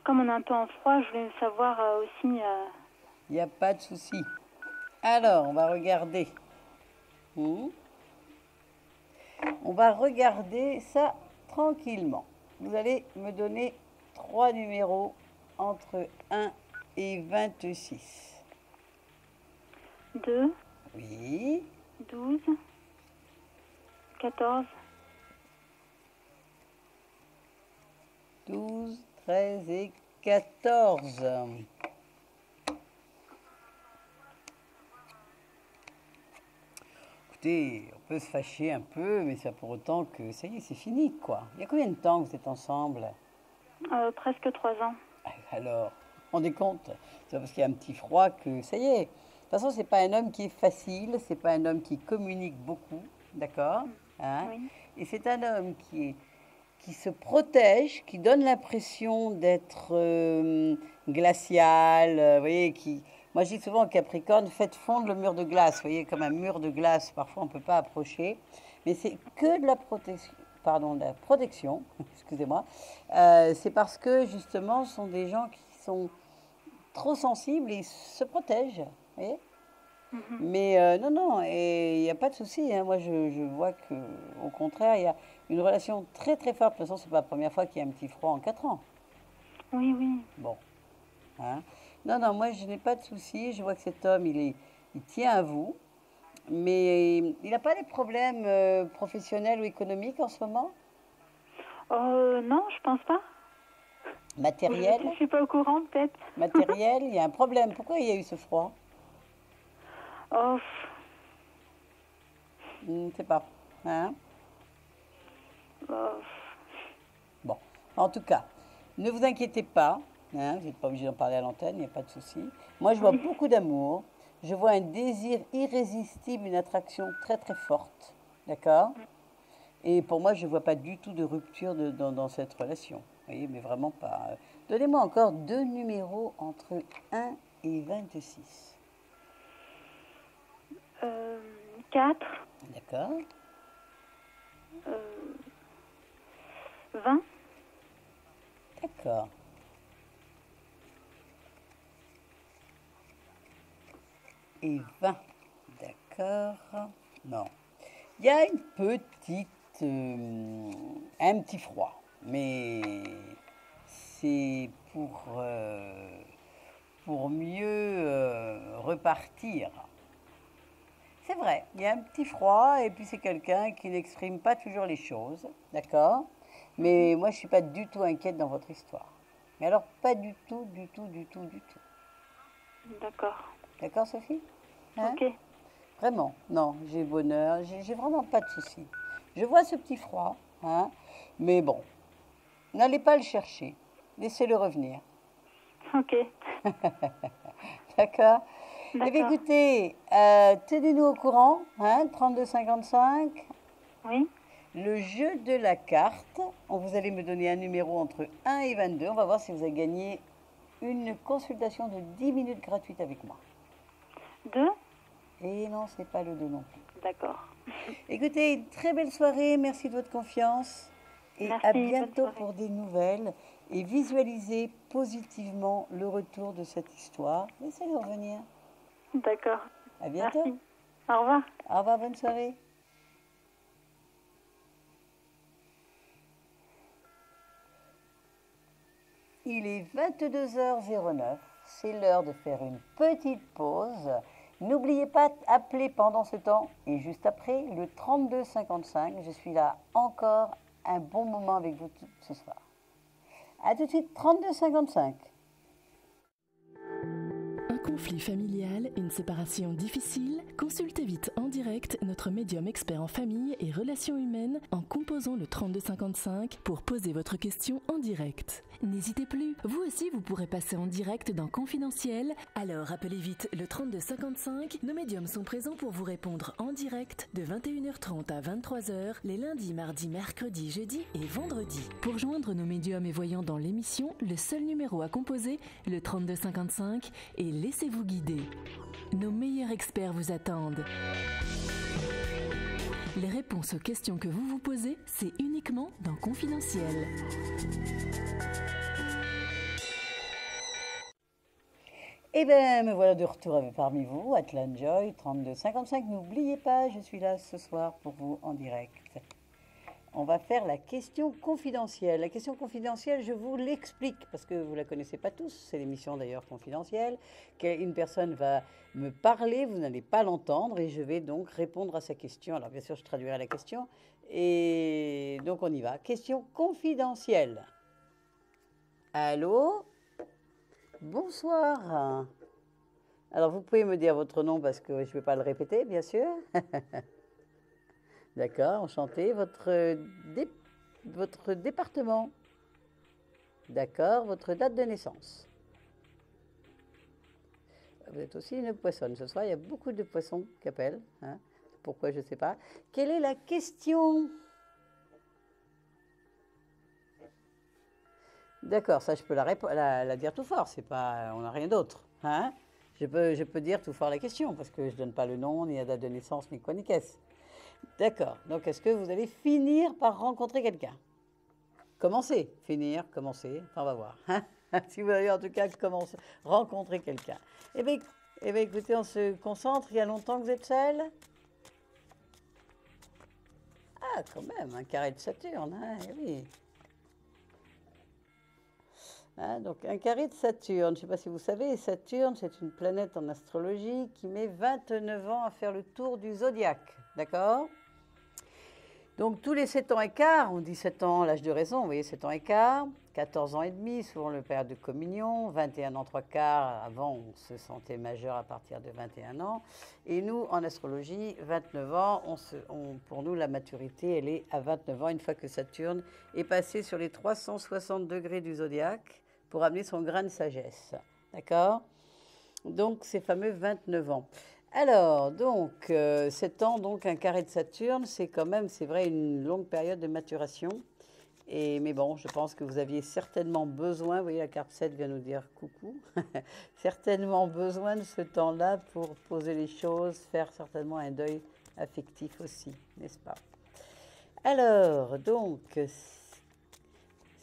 Comme on est un peu en froid, je voulais savoir aussi... Il n'y a pas de souci. Alors, on va regarder. On va regarder ça tranquillement. Vous allez me donner 3 numéros entre 1 et 26. 2, Oui. 12, 14, 12, 13 et 14. Écoutez, on peut se fâcher un peu, mais c'est pas pour autant que ça y est, c'est fini, quoi. Il y a combien de temps que vous êtes ensemble? presque 3 ans. Alors, on est compte, c'est pas parce qu'il y a un petit froid que ça y est. De toute façon, c'est pas un homme qui est facile, c'est pas un homme qui communique beaucoup, d'accord? Hein? Oui. Et c'est un homme qui se protège, qui donne l'impression d'être glacial, vous voyez, moi, je dis souvent au Capricorne, faites fondre le mur de glace. Vous voyez, comme un mur de glace, parfois on ne peut pas approcher. Mais c'est que de la protection, pardon, de la protection, excusez-moi. C'est parce que, justement, ce sont des gens qui sont trop sensibles et ils se protègent. Vous voyez? Mais non, et il n'y a pas de souci. Hein. Moi, je vois qu'au contraire, il y a une relation très, très forte. De toute façon, ce n'est pas la première fois qu'il y a un petit froid en 4 ans. Oui, oui. Bon. Hein. Non, moi, je n'ai pas de souci. Je vois que cet homme, il tient à vous. Mais il n'a pas des problèmes professionnels ou économiques en ce moment? Non, je pense pas. Matériel? Je suis pas au courant, peut-être. Matériel, il y a un problème. Pourquoi il y a eu ce froid? Oh, Je ne sais pas. Hein? oh, Bon, en tout cas, ne vous inquiétez pas. Hein, vous n'êtes pas obligé d'en parler à l'antenne, il n'y a pas de souci. Moi, je vois beaucoup d'amour. Je vois un désir irrésistible, une attraction très, très forte. D'accord? Et pour moi, je ne vois pas du tout de rupture dans cette relation. Vous voyez, mais vraiment pas. Donnez-moi encore 2 numéros entre 1 et 26. 4, D'accord? 20, D'accord. Et 20. D'accord. Non. Il y a une petite... un petit froid. Mais c'est pour mieux repartir. C'est vrai, il y a un petit froid et puis c'est quelqu'un qui n'exprime pas toujours les choses. D'accord? Mais moi, je ne suis pas du tout inquiète dans votre histoire. Mais alors, pas du tout, du tout, du tout, du tout. d'accord. D'accord, Sophie? Hein? Ok, Vraiment, non, j'ai bonheur, j'ai vraiment pas de soucis. Je vois ce petit froid, hein, mais bon, n'allez pas le chercher, laissez-le revenir. ok. D'accord? Eh bien, D'accord. écoutez, tenez-nous au courant, hein, 32,55. Oui, Le jeu de la carte, vous allez me donner un numéro entre 1 et 22. On va voir si vous avez gagné une consultation de 10 minutes gratuite avec moi. 2, Et non, ce n'est pas le 2 non plus. d'accord. Écoutez, une très belle soirée, merci de votre confiance. Et Merci, à bonne bientôt soirée. pour des nouvelles. Et visualisez positivement le retour de cette histoire. Laissez-le revenir. D'accord. À bientôt. Merci. Au revoir. Au revoir, bonne soirée. Il est 22h09. C'est l'heure de faire une petite pause. N'oubliez pas d'appeler pendant ce temps et juste après le 32 55. Je suis là encore un bon moment avec vous ce soir. A tout de suite, 32 55. Un conflit familial, une séparation difficile? Consultez vite en direct notre médium expert en famille et relations humaines en composant le 3255 pour poser votre question en direct. N'hésitez plus, vous aussi vous pourrez passer en direct dans Confidentiel. Alors appelez vite le 3255. Nos médiums sont présents pour vous répondre en direct de 21h30 à 23h les lundis, mardis, mercredis, jeudis et vendredis. Pour joindre nos médiums et voyants dans l'émission, le seul numéro à composer, le 3255, et laissez-vous guider. Nos meilleurs experts vous attendent. Les réponses aux questions que vous vous posez, c'est uniquement dans Confidentiel. Eh bien, me voilà de retour parmi vous, Atlan Joy, 32 55. N'oubliez pas, je suis là ce soir pour vous en direct. On va faire la question confidentielle. La question confidentielle, je vous l'explique, parce que vous ne la connaissez pas tous, c'est l'émission d'ailleurs confidentielle. Une personne va me parler, vous n'allez pas l'entendre, et je vais donc répondre à sa question. Alors bien sûr, je traduirai la question, et donc on y va. Question confidentielle. Allô ? Bonsoir. Alors, vous pouvez me dire votre nom parce que je ne vais pas le répéter, bien sûr. D'accord, enchanté. Votre département. D'accord, votre date de naissance. Vous êtes aussi une poissonne. Ce soir, il y a beaucoup de poissons qui appellent. Hein. Pourquoi, je ne sais pas. Quelle est la question ? D'accord, ça je peux la dire tout fort, c'est pas, on n'a rien d'autre. Hein, je peux dire tout fort la question, parce que je ne donne pas le nom, ni la date de naissance, ni quoi, ni qu'est-ce. D'accord, donc est-ce que vous allez finir par rencontrer quelqu'un? Commencer, finir, commencer, enfin on va voir. Hein, si vous allez en tout cas commencer, rencontrer quelqu'un. Eh bien, écoutez, on se concentre, il y a longtemps que vous êtes seul? Ah, quand même, un carré de Saturne, hein, oui. Hein, donc un carré de Saturne, je ne sais pas si vous savez, Saturne c'est une planète en astrologie qui met 29 ans à faire le tour du zodiaque, d'accord? Donc tous les 7 ans et quart, on dit 7 ans l'âge de raison, vous voyez 7 ans et quart, 14 ans et demi, souvent le période de communion, 21 ans 3 quarts, avant on se sentait majeur à partir de 21 ans, et nous en astrologie, 29 ans, pour nous la maturité elle est à 29 ans, une fois que Saturne est passé sur les 360 degrés du zodiaque, pour amener son grain de sagesse, d'accord? Donc, ces fameux 29 ans. Alors, donc, 7 ans, donc un carré de Saturne, c'est quand même, c'est vrai, une longue période de maturation. Mais bon, je pense que vous aviez certainement besoin, vous voyez, la carte 7 vient nous dire coucou, certainement besoin de ce temps-là pour poser les choses, faire certainement un deuil affectif aussi, n'est-ce pas? Alors, donc,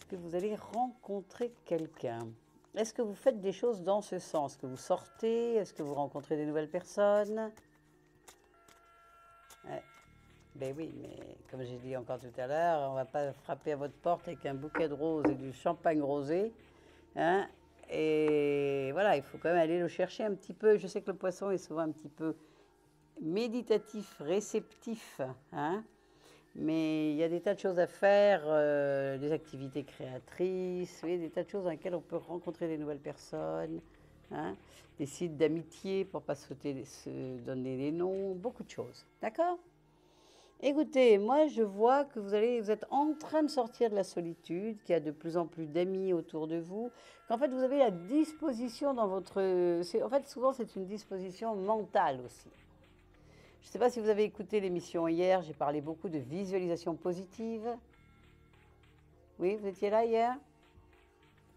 que vous allez rencontrer quelqu'un. Est-ce que vous faites des choses dans ce sens? Est-ce que vous sortez? Est-ce que vous rencontrez des nouvelles personnes? Ben oui, mais comme j'ai dit encore tout à l'heure, on ne va pas frapper à votre porte avec un bouquet de roses et du champagne rosé. Hein? Et voilà, il faut quand même aller le chercher un petit peu. Je sais que le poisson est souvent un petit peu méditatif, réceptif. Hein? Mais il y a des tas de choses à faire, des activités créatrices, oui, des tas de choses dans lesquelles on peut rencontrer des nouvelles personnes, hein, des sites d'amitié pour ne pas se donner des noms, beaucoup de choses. D'accord? Écoutez, moi je vois que vous êtes en train de sortir de la solitude, qu'il y a de plus en plus d'amis autour de vous, qu'en fait vous avez la disposition dans votre... En fait souvent c'est une disposition mentale aussi. Je ne sais pas si vous avez écouté l'émission hier, j'ai parlé beaucoup de visualisation positive. Oui, vous étiez là hier?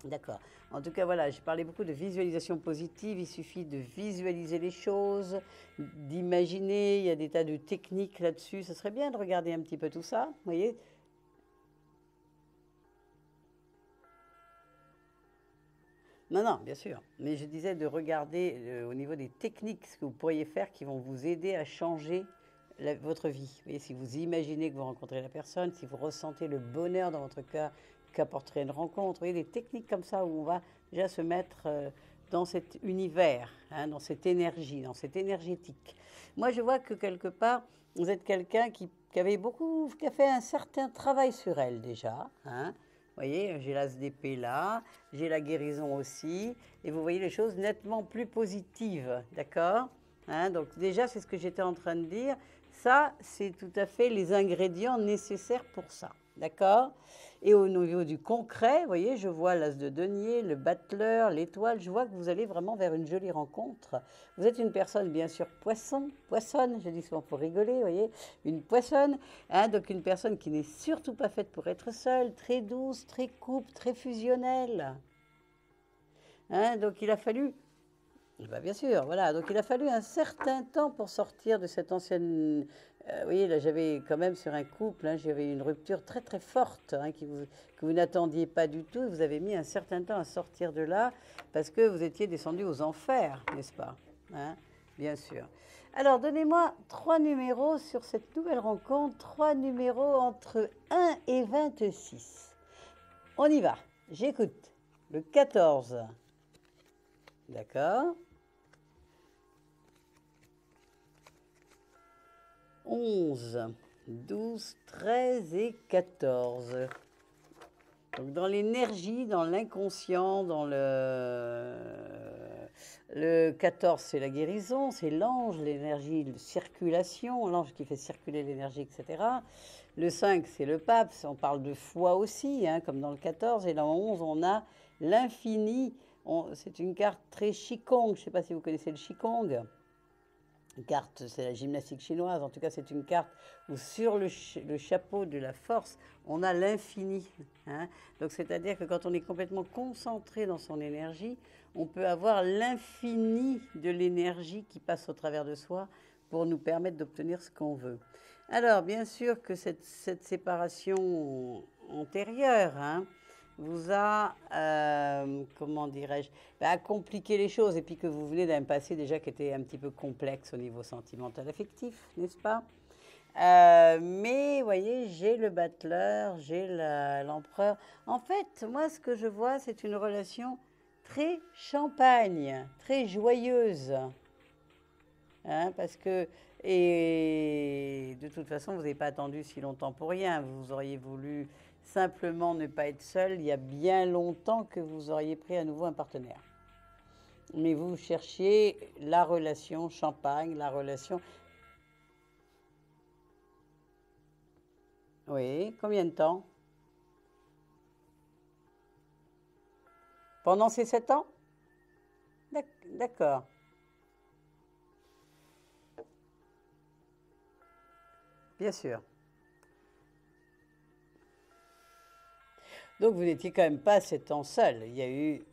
D'accord. En tout cas, voilà, j'ai parlé beaucoup de visualisation positive. Il suffit de visualiser les choses, d'imaginer. Il y a des tas de techniques là-dessus. Ce serait bien de regarder un petit peu tout ça, vous voyez? Non, bien sûr. Mais je disais de regarder au niveau des techniques ce que vous pourriez faire qui vont vous aider à changer votre vie. Vous voyez, si vous imaginez que vous rencontrez la personne, si vous ressentez le bonheur dans votre cœur qu'apporterait une rencontre, vous voyez, des techniques comme ça où on va déjà se mettre dans cet univers, hein, dans cette énergie, dans cette énergétique. Moi, je vois que quelque part, vous êtes quelqu'un qui a fait un certain travail sur elle déjà. Hein. Vous voyez, j'ai l'as d'épée là, j'ai la guérison aussi, et vous voyez les choses nettement plus positives, d'accord? Hein, donc déjà, c'est ce que j'étais en train de dire. Ça, c'est tout à fait les ingrédients nécessaires pour ça, d'accord? Et au niveau du concret, vous voyez, je vois l'as de denier, le battleur, l'étoile. Je vois que vous allez vraiment vers une jolie rencontre. Vous êtes une personne, bien sûr, poissonne, je dis souvent pour rigoler, vous voyez, une poissonne. Hein, donc une personne qui n'est surtout pas faite pour être seule, très douce, très couple, très fusionnelle. Hein, donc il a fallu... Bah, bien sûr, voilà. Donc il a fallu un certain temps pour sortir de cette ancienne... vous voyez, là j'avais quand même sur un couple, hein, j'avais une rupture très très forte hein, que vous n'attendiez pas du tout. Vous avez mis un certain temps à sortir de là parce que vous étiez descendu aux enfers, n'est-ce pas? Hein, bien sûr. Alors donnez-moi 3 numéros sur cette nouvelle rencontre, 3 numéros entre 1 et 26. On y va, j'écoute. Le 14. D'accord. 11, 12, 13 et 14. Donc dans l'énergie, dans l'inconscient, dans le 14, c'est la guérison, c'est l'ange, l'énergie de circulation, l'ange qui fait circuler l'énergie, etc. Le 5, c'est le pape, on parle de foi aussi, hein, comme dans le 14. Et dans le 11, on a l'infini. C'est une carte très Qigong, je ne sais pas si vous connaissez le Qigong. Une carte, c'est la gymnastique chinoise, en tout cas c'est une carte où sur le chapeau de la force, on a l'infini. Hein. Donc c'est-à-dire que quand on est complètement concentré dans son énergie, on peut avoir l'infini de l'énergie qui passe au travers de soi pour nous permettre d'obtenir ce qu'on veut. Alors bien sûr que cette séparation antérieure, hein, vous a, comment dirais-je, compliqué les choses et puis que vous venez d'un passé déjà qui était un petit peu complexe au niveau sentimental affectif, n'est-ce pas? Mais, vous voyez, j'ai le battleur, j'ai l'empereur. En fait, moi, ce que je vois, c'est une relation très champagne, très joyeuse. Hein, parce que, et de toute façon, vous n'avez pas attendu si longtemps pour rien. Vous auriez voulu simplement ne pas être seul. Il y a bien longtemps que vous auriez pris à nouveau un partenaire. Mais vous cherchiez la relation champagne, la relation... Oui, combien de temps? Pendant ces 7 ans? D'accord. Bien sûr. Donc vous n'étiez quand même pas 7 ans seul. Il y a eu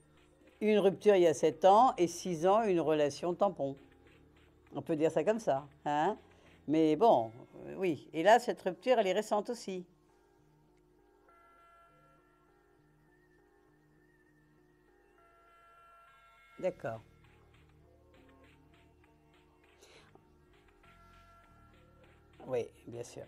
une rupture il y a 7 ans et 6 ans une relation tampon. On peut dire ça comme ça. Hein? Mais bon, oui. Et là, cette rupture, elle est récente aussi. D'accord. Oui, bien sûr.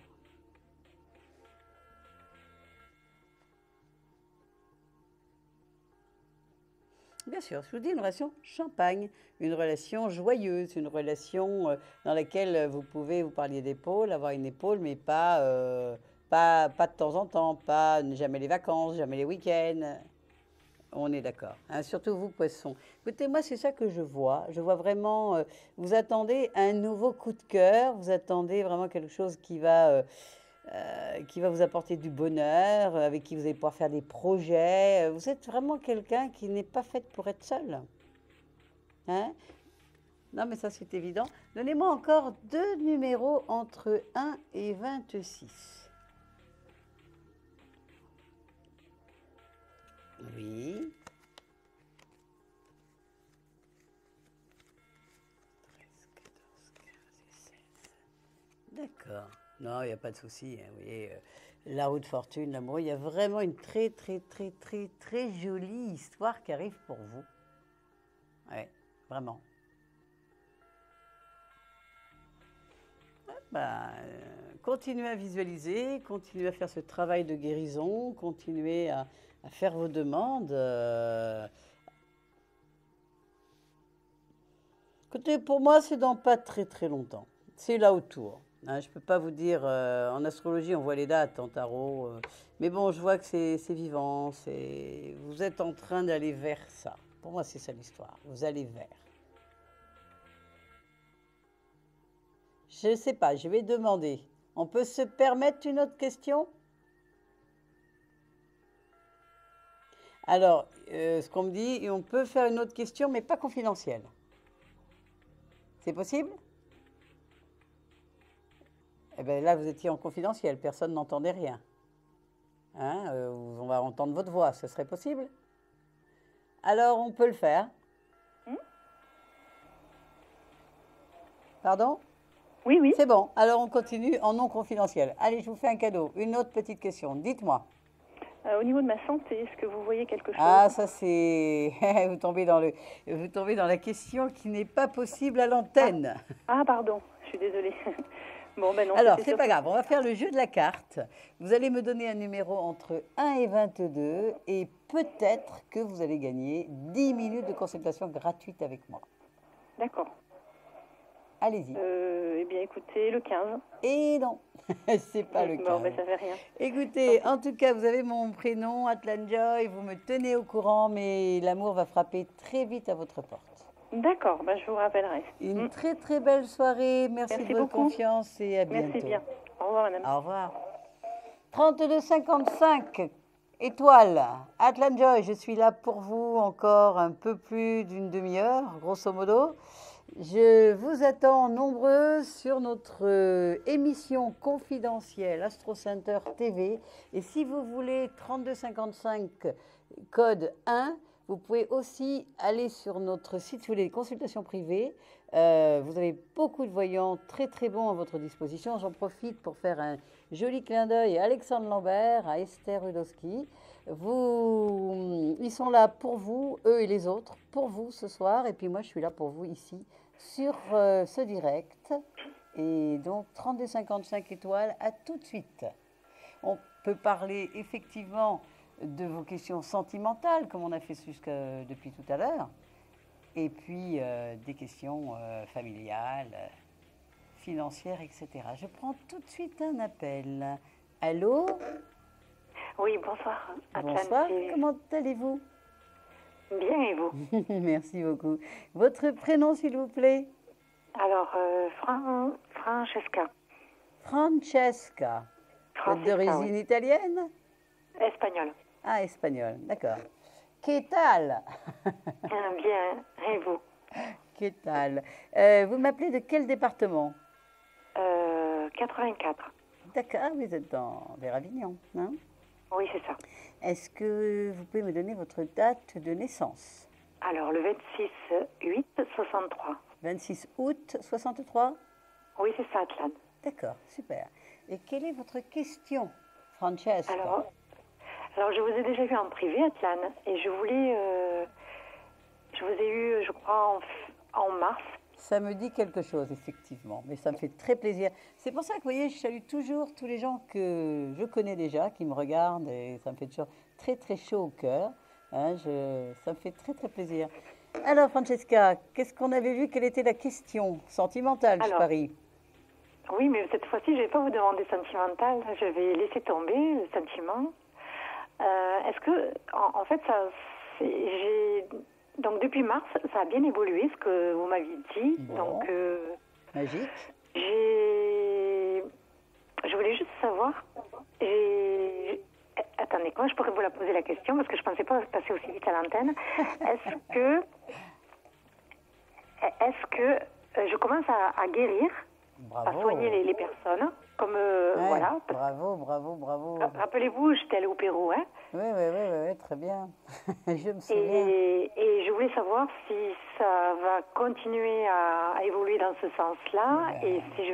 Bien sûr, je vous dis une relation champagne, une relation joyeuse, une relation dans laquelle vous pouvez, vous parliez d'épaule, avoir une épaule, mais pas de temps en temps, pas jamais les vacances, jamais les week-ends. On est d'accord. Hein, surtout vous, poissons. Écoutez, moi, c'est ça que je vois. Je vois vraiment, vous attendez un nouveau coup de cœur, vous attendez vraiment quelque chose qui va vous apporter du bonheur, avec qui vous allez pouvoir faire des projets. Vous êtes vraiment quelqu'un qui n'est pas fait pour être seul. Hein? Non, mais ça, c'est évident. Donnez-moi encore 2 numéros entre 1 et 26. Oui. 13, 14, 15 et 16. D'accord. Non, il n'y a pas de souci. Hein, vous voyez, la roue de fortune, l'amour, il y a vraiment une très, très, très, très, très jolie histoire qui arrive pour vous. Oui, vraiment. Continuez à visualiser, continuez à faire ce travail de guérison, continuez à faire vos demandes. Écoutez, pour moi, c'est dans pas très très longtemps. C'est là autour. Hein, je ne peux pas vous dire, en astrologie, on voit les dates, en tarot. Mais bon, je vois que c'est vivant. Vous êtes en train d'aller vers ça. Pour moi, c'est ça l'histoire. Vous allez vers. Je ne sais pas, je vais demander. On peut se permettre une autre question? Alors, ce qu'on me dit, on peut faire une autre question, mais pas confidentielle. C'est possible? Eh bien là, vous étiez en confidentiel, personne n'entendait rien. Hein, on va entendre votre voix, ce serait possible? Alors, on peut le faire. Pardon? Oui, oui. C'est bon, alors on continue en non confidentiel. Allez, je vous fais un cadeau. Une autre petite question, dites-moi. Au niveau de ma santé, est-ce que vous voyez quelque chose? Ah, ça c'est... vous tombez dans la question qui n'est pas possible à l'antenne. Ah, pardon, je suis désolée. Bon, ben non. Alors, c'est pas grave, on va faire le jeu de la carte. Vous allez me donner un numéro entre 1 et 22 et peut-être que vous allez gagner 10 minutes de consultation gratuite avec moi. D'accord. Allez-y. Eh bien, écoutez, le 15. Et non, c'est pas le 15. Bon, ben ça fait rien. Écoutez, en tout cas, vous avez mon prénom, Atlan Joy, vous me tenez au courant, mais l'amour va frapper très vite à votre porte. D'accord, ben je vous rappellerai. Une très très belle soirée, merci de votre beaucoup. confiance et à bientôt. Merci bien. Au revoir, madame. Au revoir. 32,55 étoiles. Atlan Joy, je suis là pour vous encore un peu plus d'une demi-heure, grosso modo. Je vous attends nombreux sur notre émission confidentielle Astro Center TV. Et si vous voulez 32,55 code 1, vous pouvez aussi aller sur notre site si vous voulez des consultations privées. Vous avez beaucoup de voyants très très bons à votre disposition. J'en profite pour faire un joli clin d'œil à Alexandre Lambert, à Esther Rudowski. Ils sont là pour vous, eux et les autres, pour vous ce soir. Et puis moi, je suis là pour vous ici sur ce direct. Et donc 32,55 étoiles, à tout de suite. On peut parler effectivement de vos questions sentimentales, comme on a fait depuis tout à l'heure, et puis des questions familiales, financières, etc. Je prends tout de suite un appel. Allô? Oui, bonsoir. Bonsoir, comment allez-vous? Bien, et vous? Merci beaucoup. Votre prénom, s'il vous plaît? Alors, Francesca. Francesca. D'origine italienne? Espagnole. Ah, espagnol, d'accord. ¿Qué tal? Bien, et vous? ¿Qué tal? Vous m'appelez de quel département? 84. D'accord, vous êtes vers Avignon, hein? Oui, c'est ça. Est-ce que vous pouvez me donner votre date de naissance? Alors, le 26/8/63. 26 août 63? Oui, c'est ça, Atlan. D'accord, super. Et quelle est votre question, Francesca? Alors, je vous ai déjà vu en privé, Atlan, et je voulais... je vous ai eu, je crois, en mars. Ça me dit quelque chose, effectivement, mais ça me fait très plaisir. C'est pour ça que, vous voyez, je salue toujours tous les gens que je connais déjà, qui me regardent, et ça me fait toujours très, très chaud au cœur. Hein, ça me fait très, très plaisir. Alors, Francesca, qu'est-ce qu'on avait vu? Quelle était la question sentimentale, je parie? Oui, mais cette fois-ci, je ne vais pas vous demander sentimental. Je vais laisser tomber le sentiment. Est-ce que, en fait, donc depuis mars, ça a bien évolué, ce que vous m'aviez dit. Bon. Donc, magique. Je voulais juste savoir. Attendez, comment je pourrais vous la poser la question, parce que je ne pensais pas passer aussi vite à l'antenne. Est-ce que je commence à guérir, à soigner les personnes, comme voilà. Bravo. Rappelez-vous, j'étais allée au Pérou, hein? Oui, très bien. Je me souviens. Et je voulais savoir si ça va continuer à évoluer dans ce sens-là, et si je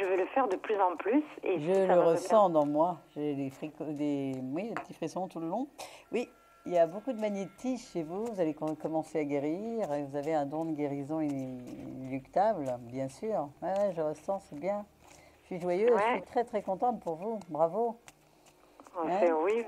vais le faire de plus en plus. Et je le ressens dans moi. J'ai des petits frissons tout le long. Oui, il y a beaucoup de magnétisme chez vous. Vous allez commencer à guérir. Et vous avez un don de guérison inéluctable, bien sûr. Ouais, je ressens, c'est bien. Je suis joyeuse, je suis très très contente pour vous. Bravo. Enfin, oui.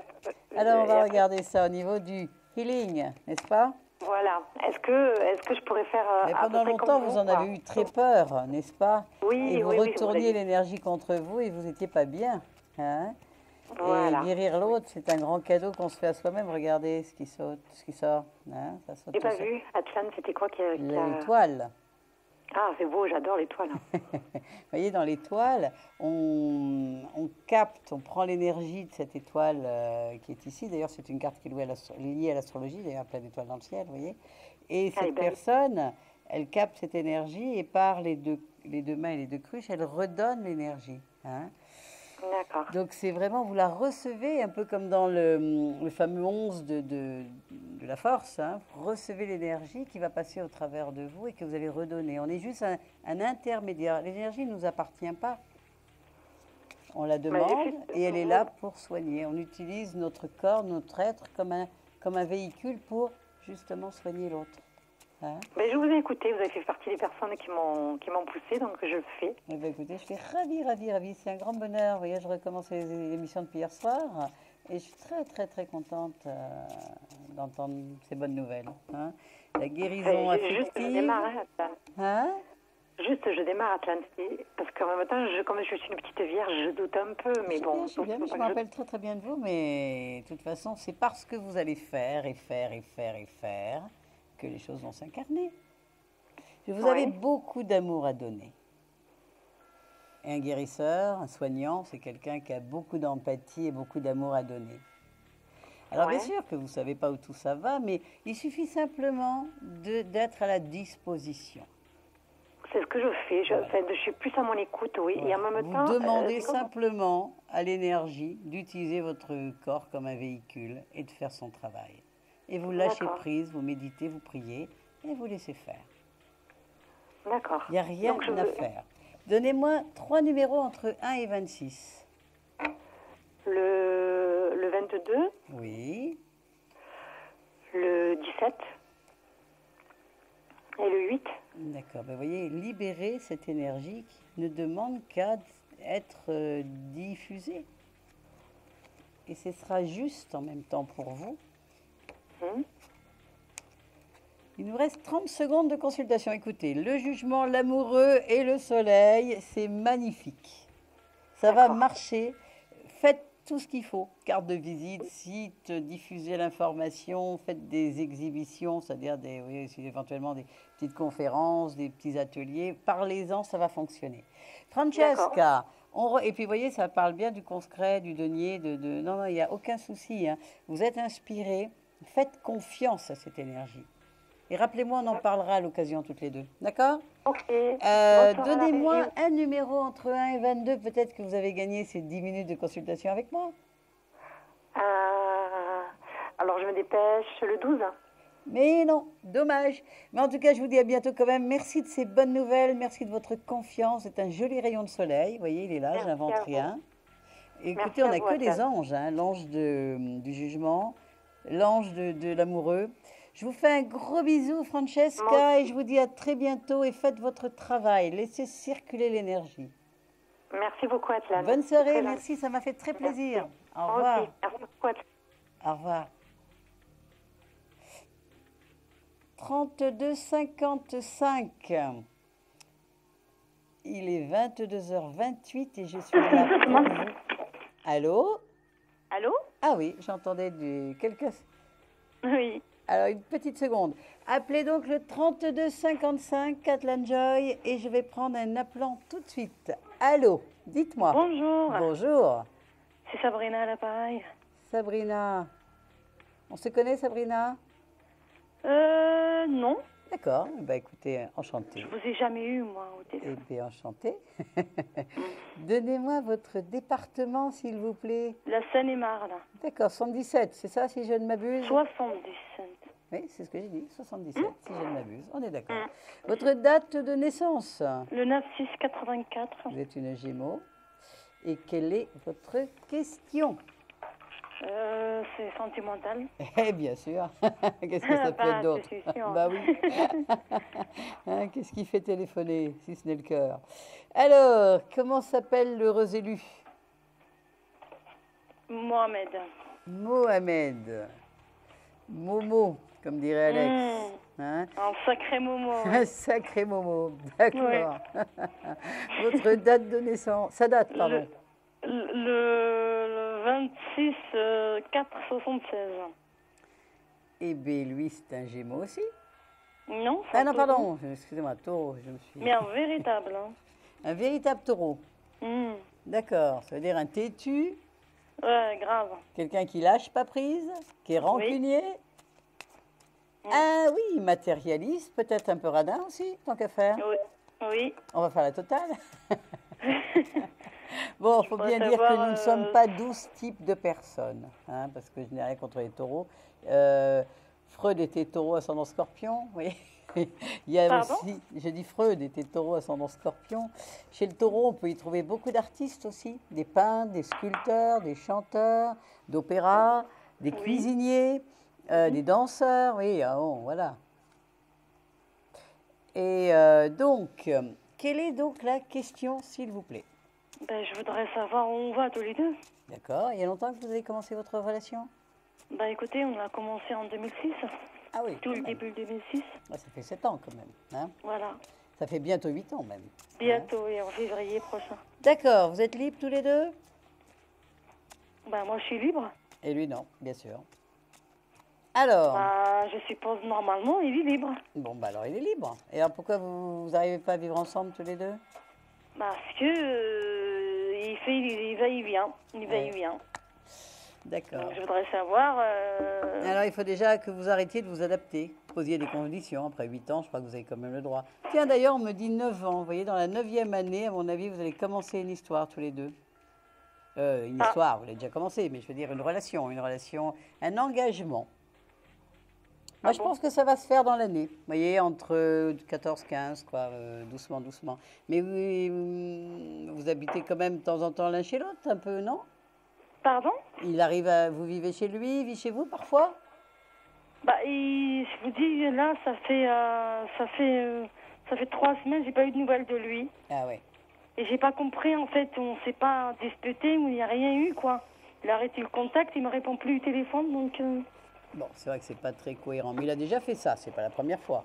Alors, on va regarder ça au niveau du healing, n'est-ce pas? Voilà. Est-ce que je pourrais faire Mais à peu pendant près longtemps, comme vous en quoi avez eu très peur, n'est-ce pas? Oui, Et vous oui, oui, retourniez l'énergie contre vous et vous n'étiez pas bien. Hein? Voilà. Et guérir l'autre, c'est un grand cadeau qu'on se fait à soi-même. Regardez ce qui saute, ce qui sort. Hein? Ça saute J'ai tout pas seul. vu. Atlan, c'était quoi qui a... L'étoile. Ah, c'est beau, j'adore l'étoile. Vous voyez, dans l'étoile, on capte, on prend l'énergie de cette étoile qui est ici. D'ailleurs, c'est une carte qui est liée à l'astrologie, d'ailleurs, plein d'étoiles dans le ciel, vous voyez. Et cette personne, elle capte cette énergie et par les deux mains et les deux cruches, elle redonne l'énergie. Hein. D'accord. Donc, c'est vraiment, vous la recevez, un peu comme dans le fameux 11 de la force. Hein. Vous recevez l'énergie qui va passer au travers de vous et que vous allez redonner. On est juste un intermédiaire. L'énergie ne nous appartient pas. On la demande et elle est là pour soigner. On utilise notre corps, notre être comme un véhicule pour justement soigner l'autre. Hein? Ben, je vous ai écouté, vous avez fait partie des personnes qui m'ont poussé, donc je le fais. Eh ben, écoutez, je suis ravie. C'est un grand bonheur. Vous voyez, je recommence les émissions depuis hier soir et je suis très contente d'entendre ces bonnes nouvelles. Hein? La guérison affective. Juste, je démarre, hein? Juste, je démarre Atlantique, parce qu'en même temps, comme je suis une petite vierge, je doute un peu, mais bon. Je me rappelle très bien de vous, mais de toute façon, c'est parce que vous allez faire que les choses vont s'incarner. Vous avez beaucoup d'amour à donner. Et un guérisseur, un soignant, c'est quelqu'un qui a beaucoup d'empathie et beaucoup d'amour à donner. Alors bien sûr que vous ne savez pas où tout ça va, mais il suffit simplement d'être à la disposition. C'est ce que je fais. Je suis plus à mon écoute, oui. Voilà. Et en même temps, vous demandez simplement à l'énergie d'utiliser votre corps comme un véhicule et de faire son travail. Et vous lâchez prise, vous méditez, vous priez et vous laissez faire. D'accord. Il n'y a rien à faire. Donnez-moi 3 numéros entre 1 et 26. Le 22. Oui. Le 17. Et le 8. D'accord. Ben, vous voyez, libérer cette énergie qui ne demande qu'à être diffusée. Et ce sera juste en même temps pour vous. Il nous reste 30 secondes de consultation. Écoutez, le jugement, l'amoureux et le soleil, c'est magnifique. Ça va marcher. Faites tout ce qu'il faut. Carte de visite, site, diffusez l'information, faites des exhibitions, c'est-à-dire éventuellement des petites conférences, des petits ateliers. Parlez-en, ça va fonctionner. Francesca, et puis vous voyez, ça parle bien du concret, du denier, non, il n'y a aucun souci. Hein. Vous êtes inspirés, faites confiance à cette énergie. Et rappelez-moi, on en parlera à l'occasion toutes les deux. D'accord? Ok. Donnez-moi un numéro entre 1 et 22. Peut-être que vous avez gagné ces 10 minutes de consultation avec moi. Alors, je me dépêche. Le 12. Mais non, dommage. Mais en tout cas, je vous dis à bientôt quand même. Merci de ces bonnes nouvelles. Merci de votre confiance. C'est un joli rayon de soleil. Vous voyez, il est là, j'invente rien. Écoutez, on n'a que des anges. Hein, l'ange du jugement, l'ange de l'amoureux. Je vous fais un gros bisou, Francesca, et je vous dis à très bientôt et faites votre travail. Laissez circuler l'énergie. Merci beaucoup, Atlan. Bonne soirée, merci, ça m'a fait très plaisir. Au revoir. Merci beaucoup, Atlan. Au revoir. 32,55. Il est 22h28 et je suis là pour vous. Allô? Allô? Ah oui, j'entendais quelques... Oui. Alors, une petite seconde. Appelez donc le 32,55, Atlan Joy, et je vais prendre un appelant tout de suite. Allô? Dites-moi. Bonjour. Bonjour. C'est Sabrina à l'appareil. Sabrina. On se connaît, Sabrina? Non. D'accord. Bah, écoutez, enchantée. Je vous ai jamais eu, moi, au téléphone. Eh bien, enchantée. Donnez-moi votre département, s'il vous plaît. La Seine-et-Marne. D'accord, 77, c'est ça, si je ne m'abuse? 77. Oui, c'est ce que j'ai dit, 77, si je ne m'abuse. On est d'accord. Votre date de naissance? Le 9-6-84. Vous êtes une Gémeaux. Et quelle est votre question? C'est sentimental. Eh bien sûr. Qu'est-ce que ça peut être d'autre? Bah oui. Hein, qu'est-ce qui fait téléphoner, si ce n'est le cœur? Alors, comment s'appelle l'heureux élu? Mohamed. Mohamed. Momo, comme dirait Alex. Hein? Un sacré Momo. Un Ouais. sacré Momo, d'accord. Ouais. Votre date de naissance, sa date, pardon. Le 26 4 76. Eh bien, lui, c'est un Gémeaux aussi. Non, c'est Ah un non, taureau. pardon, excusez-moi, taureau, je me suis... Mais un véritable. Hein. Un véritable taureau. D'accord, ça veut dire un têtu, Ouais, grave. quelqu'un qui lâche pas prise, qui est rancunier. Ah oui, matérialiste, peut-être un peu radin aussi, tant qu'à faire. Oui. Oui. On va faire la totale. Bon, il faut voudrais bien dire que savoir, nous ne sommes pas 12 types de personnes, hein, parce que je n'ai rien contre les taureaux. Freud était taureau ascendant scorpion, oui. Il y a Pardon? aussi, je dis Freud était taureau ascendant scorpion. Chez le taureau, on peut y trouver beaucoup d'artistes aussi, des peintres, des sculpteurs, des chanteurs, d'opéra, des cuisiniers, des danseurs, oui, ah bon, voilà. Et donc, quelle est donc la question, s'il vous plaît? Ben, je voudrais savoir où on va tous les deux. D'accord. Il y a longtemps que vous avez commencé votre relation? Bah écoutez, on a commencé en 2006. Ah oui. Tout quand le même. début 2006. Ah, ça fait 7 ans quand même. Hein, Voilà. ça fait bientôt 8 ans même. Bientôt, et en février prochain. D'accord. Vous êtes libres tous les deux? Bah moi je suis libre. Et lui non, bien sûr. Alors, Bah je suppose normalement il est libre. bon, bah alors il est libre. Et alors pourquoi vous n'arrivez pas à vivre ensemble tous les deux? Parce que il va, il vient. Il va, Ouais. il vient. D'accord. Donc je voudrais savoir... Alors il faut déjà que vous arrêtiez de vous adapter, posiez des conditions. Après 8 ans, je crois que vous avez quand même le droit. Tiens, d'ailleurs, on me dit 9 ans. Vous voyez, dans la 9e année, à mon avis, vous allez commencer une histoire tous les deux. Une histoire, vous l'avez déjà commencé, mais je veux dire une relation, un engagement. Moi, je pense que ça va se faire dans l'année. Vous voyez, entre 14, 15, quoi, doucement, doucement. Mais vous habitez quand même de temps en temps l'un chez l'autre, un peu, non? Pardon? Il arrive à... Vous vivez chez lui, il vit chez vous parfois? Bah je vous dis, là, ça fait 3 semaines, j'ai pas eu de nouvelles de lui. Ah ouais. Et j'ai pas compris, en fait, on s'est pas disputé, il n'y a rien eu, quoi. Il a arrêté le contact, il me répond plus au téléphone, donc... Bon, c'est vrai que c'est pas très cohérent, mais il a déjà fait ça, c'est pas la première fois.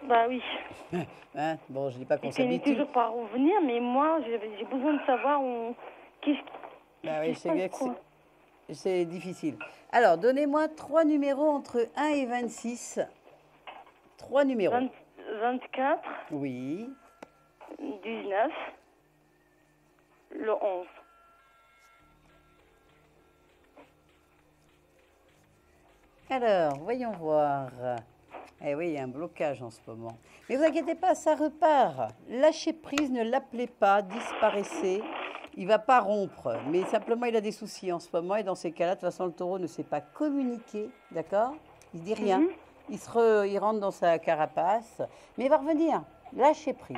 Bah oui. Hein? Bon, je dis pas qu'on Il finit s'habitue. toujours par revenir, mais moi, j'ai besoin de savoir qu'est-ce Bah oui, qui je se sais bien passe, que quoi. c'est difficile. Alors, donnez-moi 3 numéros entre 1 et 26. 3 numéros. 24, Oui. 19, le 11. Alors, voyons voir. Eh oui, il y a un blocage en ce moment. Mais vous inquiétez pas, ça repart. Lâchez prise, ne l'appelez pas, disparaissez. Il va pas rompre, mais simplement il a des soucis en ce moment. Et dans ces cas-là, de toute façon, le taureau ne sait pas communiquer, d'accord? Il dit rien. Il rentre dans sa carapace, mais il va revenir. Lâchez prise.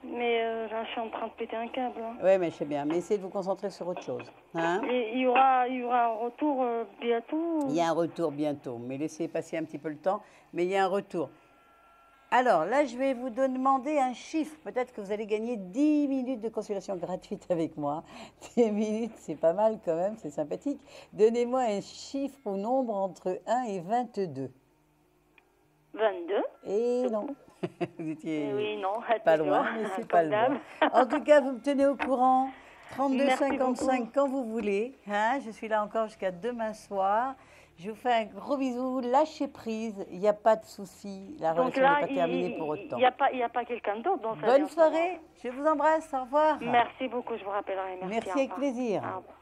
Mais là, je suis en train de péter un câble. Hein. Oui, mais je sais bien. Mais essayez de vous concentrer sur autre chose. Hein? Et il y aura un retour bientôt. Il y a un retour bientôt, mais laissez passer un petit peu le temps. Mais il y a un retour. Alors là, je vais vous demander un chiffre. Peut-être que vous allez gagner 10 minutes de consultation gratuite avec moi. 10 minutes, c'est pas mal quand même, c'est sympathique. Donnez-moi un chiffre au nombre entre 1 et 22. 22. Et non. Vous étiez Oui, non, pas toujours, loin, mais c'est comme pas d'hab. loin. En tout cas, vous me tenez au courant. 32 Merci 55 beaucoup. quand vous voulez. Hein, je suis là encore jusqu'à demain soir. Je vous fais un gros bisou. Lâchez prise. Il n'y a pas de souci. La Donc relation là, n'est pas terminée pour autant. il n'y a pas quelqu'un d'autre dans sa vie Bonne en ce moment. soirée. Je vous embrasse. Au revoir. Merci beaucoup, je vous rappellerai. Merci au avec revoir. plaisir. Au revoir.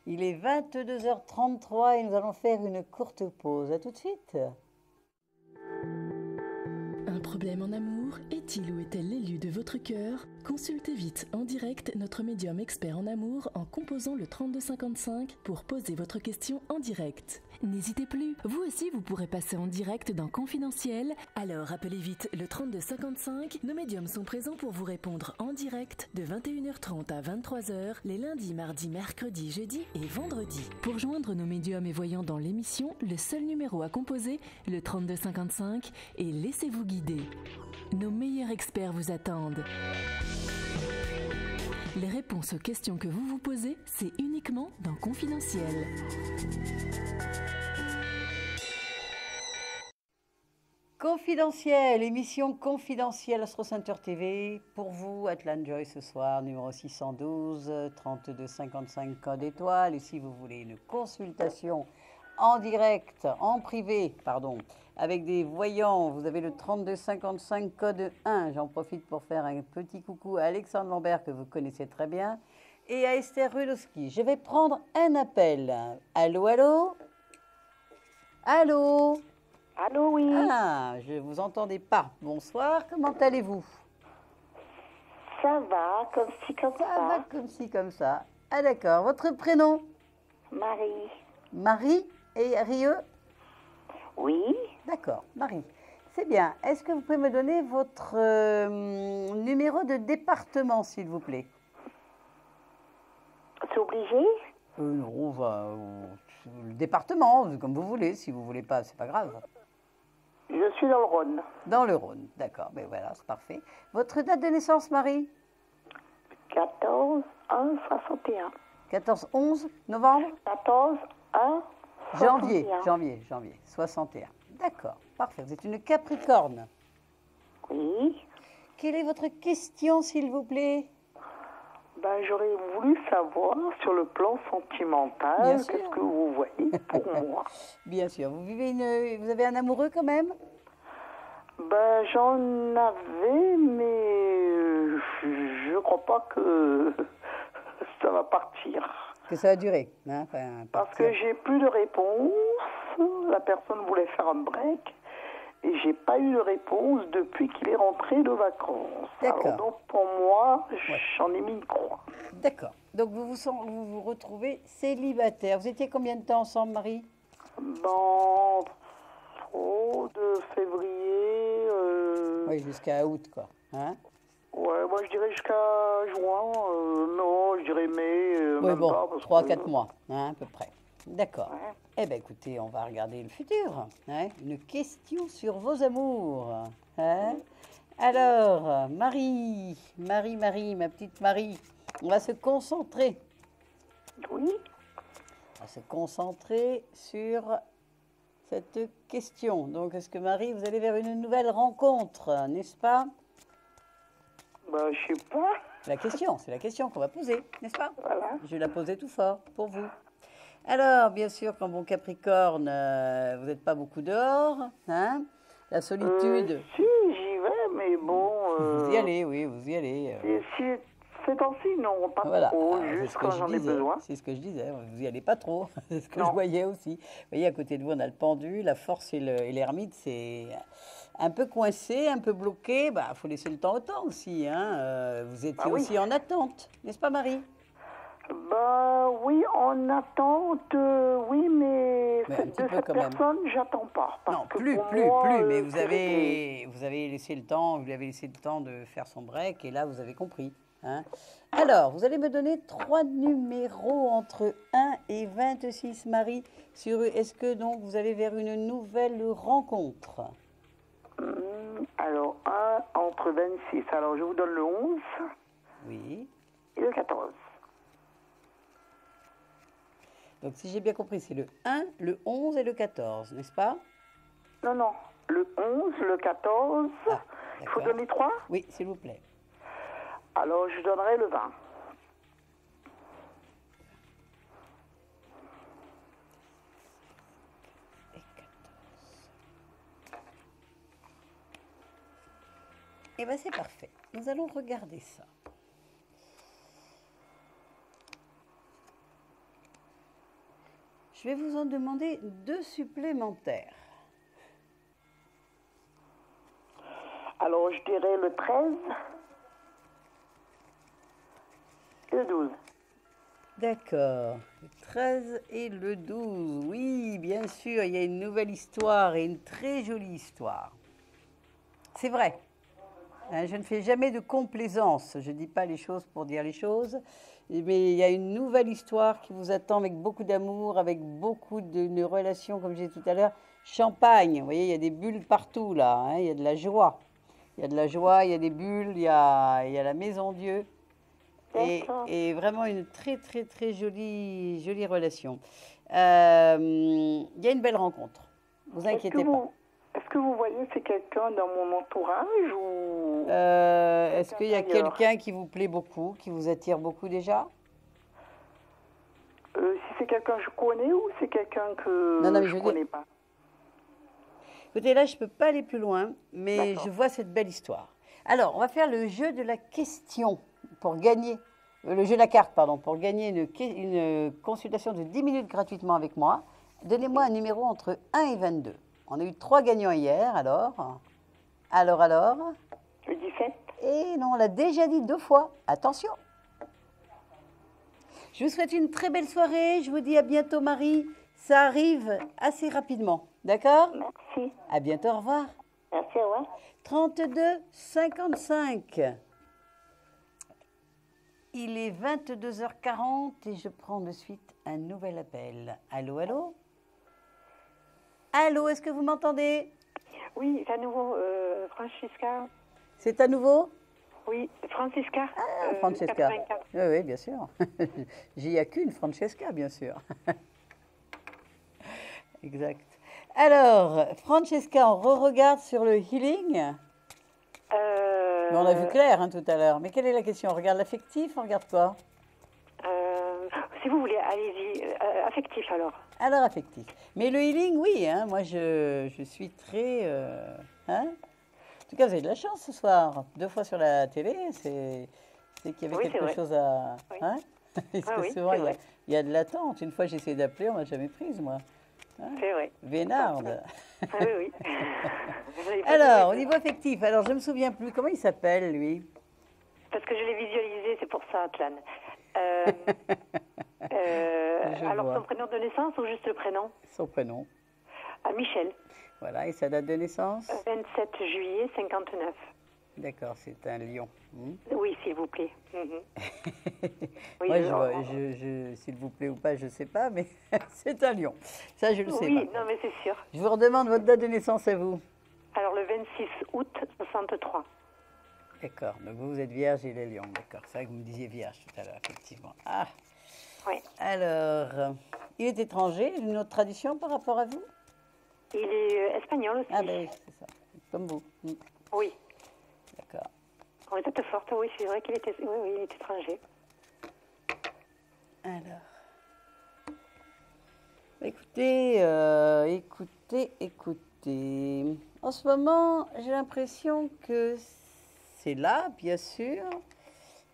Il est 22h33 et nous allons faire une courte pause. À tout de suite. Un problème en amour? Est-il ou est-elle l'élu de votre cœur? Consultez vite en direct notre médium expert en amour en composant le 3255 pour poser votre question en direct. N'hésitez plus, vous aussi vous pourrez passer en direct dans Confidentiel. Alors appelez vite le 3255. Nos médiums sont présents pour vous répondre en direct de 21h30 à 23h les lundis, mardis, mercredis, jeudis et vendredis. Pour joindre nos médiums et voyants dans l'émission, le seul numéro à composer, le 3255, et laissez-vous guider. Nos meilleurs experts vous attendent. Les réponses aux questions que vous vous posez, c'est uniquement dans Confidentiel. Confidentiel, émission confidentielle Astro Center TV. Pour vous, Atlan Joy ce soir, numéro 612, 32 55 code étoile. Et si vous voulez une consultation en direct, en privé, pardon, avec des voyants, vous avez le 32 55 code 1. J'en profite pour faire un petit coucou à Alexandre Lambert que vous connaissez très bien et à Esther Rudowski. Je vais prendre un appel. Allô, allô? Allô? Allô, oui. Ah, je ne vous entendais pas. Bonsoir, comment allez-vous? Ça va, comme ci, comme Ça va ça. comme ci, comme ça. Ah d'accord, votre prénom? Marie. Marie et Rieux? Oui. D'accord, Marie. C'est bien. Est-ce que vous pouvez me donner votre numéro de département, s'il vous plaît? C'est obligé? Non, le département, comme vous voulez. Si vous ne voulez pas, c'est pas grave. Je suis dans le Rhône. Dans le Rhône, d'accord. Ben voilà, c'est parfait. Votre date de naissance, Marie? 14 1 61. 14-11 novembre? 14 1 Janvier, 61. janvier 61. D'accord, parfait. Vous êtes une Capricorne. Oui. Quelle est votre question, s'il vous plaît? Ben, j'aurais voulu savoir sur le plan Bien sentimental, sûr. qu'est-ce que vous voyez pour moi? Bien sûr. Vous avez un amoureux quand même? Ben, j'en avais, mais je crois pas que ça va partir. Que ça va durer, hein? Enfin, Parce que j'ai plus de réponse. La personne voulait faire un break. Et j'ai pas eu de réponse depuis qu'il est rentré de vacances. D'accord. Alors donc pour moi, Ouais. j'en ai mis une croix. D'accord. Donc vous vous retrouvez célibataire. Vous étiez combien de temps ensemble, Marie? Dans de février. Oui, jusqu'à août, quoi. Hein? Ouais, moi je dirais jusqu'à juin. Non, je dirais mai. Oui, Même bon, pas, parce 3-4 que- mois, hein, à peu près. D'accord. Ouais. Eh bien, écoutez, on va regarder le futur. Hein? Une question sur vos amours. Hein? Alors, Marie, ma petite Marie, on va se concentrer. Oui. On va se concentrer sur cette question. Donc, est-ce que Marie, vous allez vers une nouvelle rencontre, n'est-ce pas? Ben, je sais pas. C'est la question qu'on va poser, n'est-ce pas? Voilà. Je vais la poser tout fort pour vous. Alors, bien sûr, quand bon Capricorne, vous n'êtes pas beaucoup dehors, hein? La solitude, Si, j'y vais, mais bon. vous y allez, oui, vous y allez. Ces temps-ci, non, pas Voilà, trop, alors, c'est juste ce que quand je j'en ai disais, besoin. c'est ce que je disais, vous y allez pas trop, c'est ce que je Non. voyais aussi. Vous voyez, à côté de vous, on a le pendu, la force et l'ermite, c'est un peu coincé, un peu bloqué, bah, faut laisser le temps au temps aussi, hein. Vous étiez Ah oui. aussi en attente, n'est-ce pas Marie? Bah oui, en attente, oui, mais Mais un de petit peu cette quand même. personne, j'attends pas. Parce Non, que plus, pour plus, moi, plus, mais vous c'est réglé. avez laissé le temps, vous lui avez laissé le temps de faire son break, et là, vous avez compris. Hein. Alors, vous allez me donner 3 numéros entre 1 et 26, Marie, sur est-ce que donc vous allez vers une nouvelle rencontre? Alors, un entre 26. Alors, je vous donne le 11 Oui. et le 14. Donc, si j'ai bien compris, c'est le 1, le 11 et le 14, n'est-ce pas? Non, non. Le 11, le 14. Ah, Il faut d'accord. donner 3. Oui, s'il vous plaît. Alors, je donnerai le 20. Et 14. Eh bien, c'est parfait. Nous allons regarder ça. Je vais vous en demander 2 supplémentaires. Alors, je dirais le 13 et le 12. D'accord. Le 13 et le 12. Oui, bien sûr, il y a une nouvelle histoire et une très jolie histoire. C'est vrai. Hein, je ne fais jamais de complaisance. Je ne dis pas les choses pour dire les choses. Mais il y a une nouvelle histoire qui vous attend avec beaucoup d'amour, avec beaucoup d'une relation, comme je disais tout à l'heure, champagne. Vous voyez, il y a des bulles partout là. Hein, il y a de la joie. Il y a de la joie, il y a des bulles, il y a la maison Dieu. Et vraiment une très, très, très jolie relation. Il y a une belle rencontre. Vous inquiétez pas. Est-ce que vous voyez, c'est quelqu'un dans mon entourage ou... Est-ce qu'il y a d'ailleurs quelqu'un qui vous plaît beaucoup, qui vous attire beaucoup déjà? Si c'est quelqu'un que je connais ou c'est quelqu'un que Non, mais je ne connais pas? Écoutez, là, je ne peux pas aller plus loin, mais D'accord. je vois cette belle histoire. Alors, on va faire le jeu de la question pour gagner, le jeu de la carte, pardon, pour gagner une consultation de 10 minutes gratuitement avec moi. Donnez-moi un numéro entre 1 et 22. On a eu 3 gagnants hier, alors? Alors? Le 17. Et non, on l'a déjà dit 2 fois. Attention! Je vous souhaite une très belle soirée. Je vous dis à bientôt, Marie. Ça arrive assez rapidement. D'accord? Merci. À bientôt, au revoir. Merci, au revoir. 32 55. Il est 22h40 et je prends de suite un nouvel appel. Allô, allô? Allô, est-ce que vous m'entendez? Oui, c'est à nouveau Francisca. C'est à nouveau? Oui, Francisca. Francesca. 84. Oui, oui, bien sûr. J'y a qu'une Francesca, bien sûr. Exact. Alors, Francesca, on re-regarde sur le healing. Mais on a vu clair tout à l'heure. Mais quelle est la question? On regarde l'affectif, on regarde quoi? Si vous voulez, allez-y. Affectif alors. Alors, affectif. Mais le healing, oui. Moi, je suis très... En tout cas, vous avez de la chance ce soir. 2 fois sur la télé, c'est qu'il y avait quelque chose à... Oui. Parce que souvent, il y a de l'attente. Une fois, j'ai essayé d'appeler, on ne m'a jamais prise, moi. C'est vrai. Vénarde. Ah oui, oui. Alors, au niveau affectif, alors je ne me souviens plus. Comment il s'appelle, lui? Parce que je l'ai visualisé, c'est pour ça, Atlan. Alors, son prénom de naissance ou juste le prénom? Son prénom. Michel. Voilà, et sa date de naissance? 27 juillet 59. D'accord, c'est un lion. Oui, s'il vous plaît. Oui, moi, s'il vous plaît ou pas, je ne sais pas, mais c'est un lion. Ça, je le sais pas. Oui, non, mais c'est sûr. Je vous redemande votre date de naissance à vous. Alors, le 26 août 63. D'accord, donc vous êtes vierge et les lions, d'accord. C'est vrai que vous me disiez vierge tout à l'heure, effectivement. Ah. Oui. Alors, il est étranger, une autre tradition par rapport à vous? Il est espagnol aussi. Ah ben oui, c'est ça, comme vous. Oui. D'accord. On est toute forte, oui, c'est vrai qu'il était, oui, il est étranger. Alors, écoutez. En ce moment, j'ai l'impression que c'est là, bien sûr,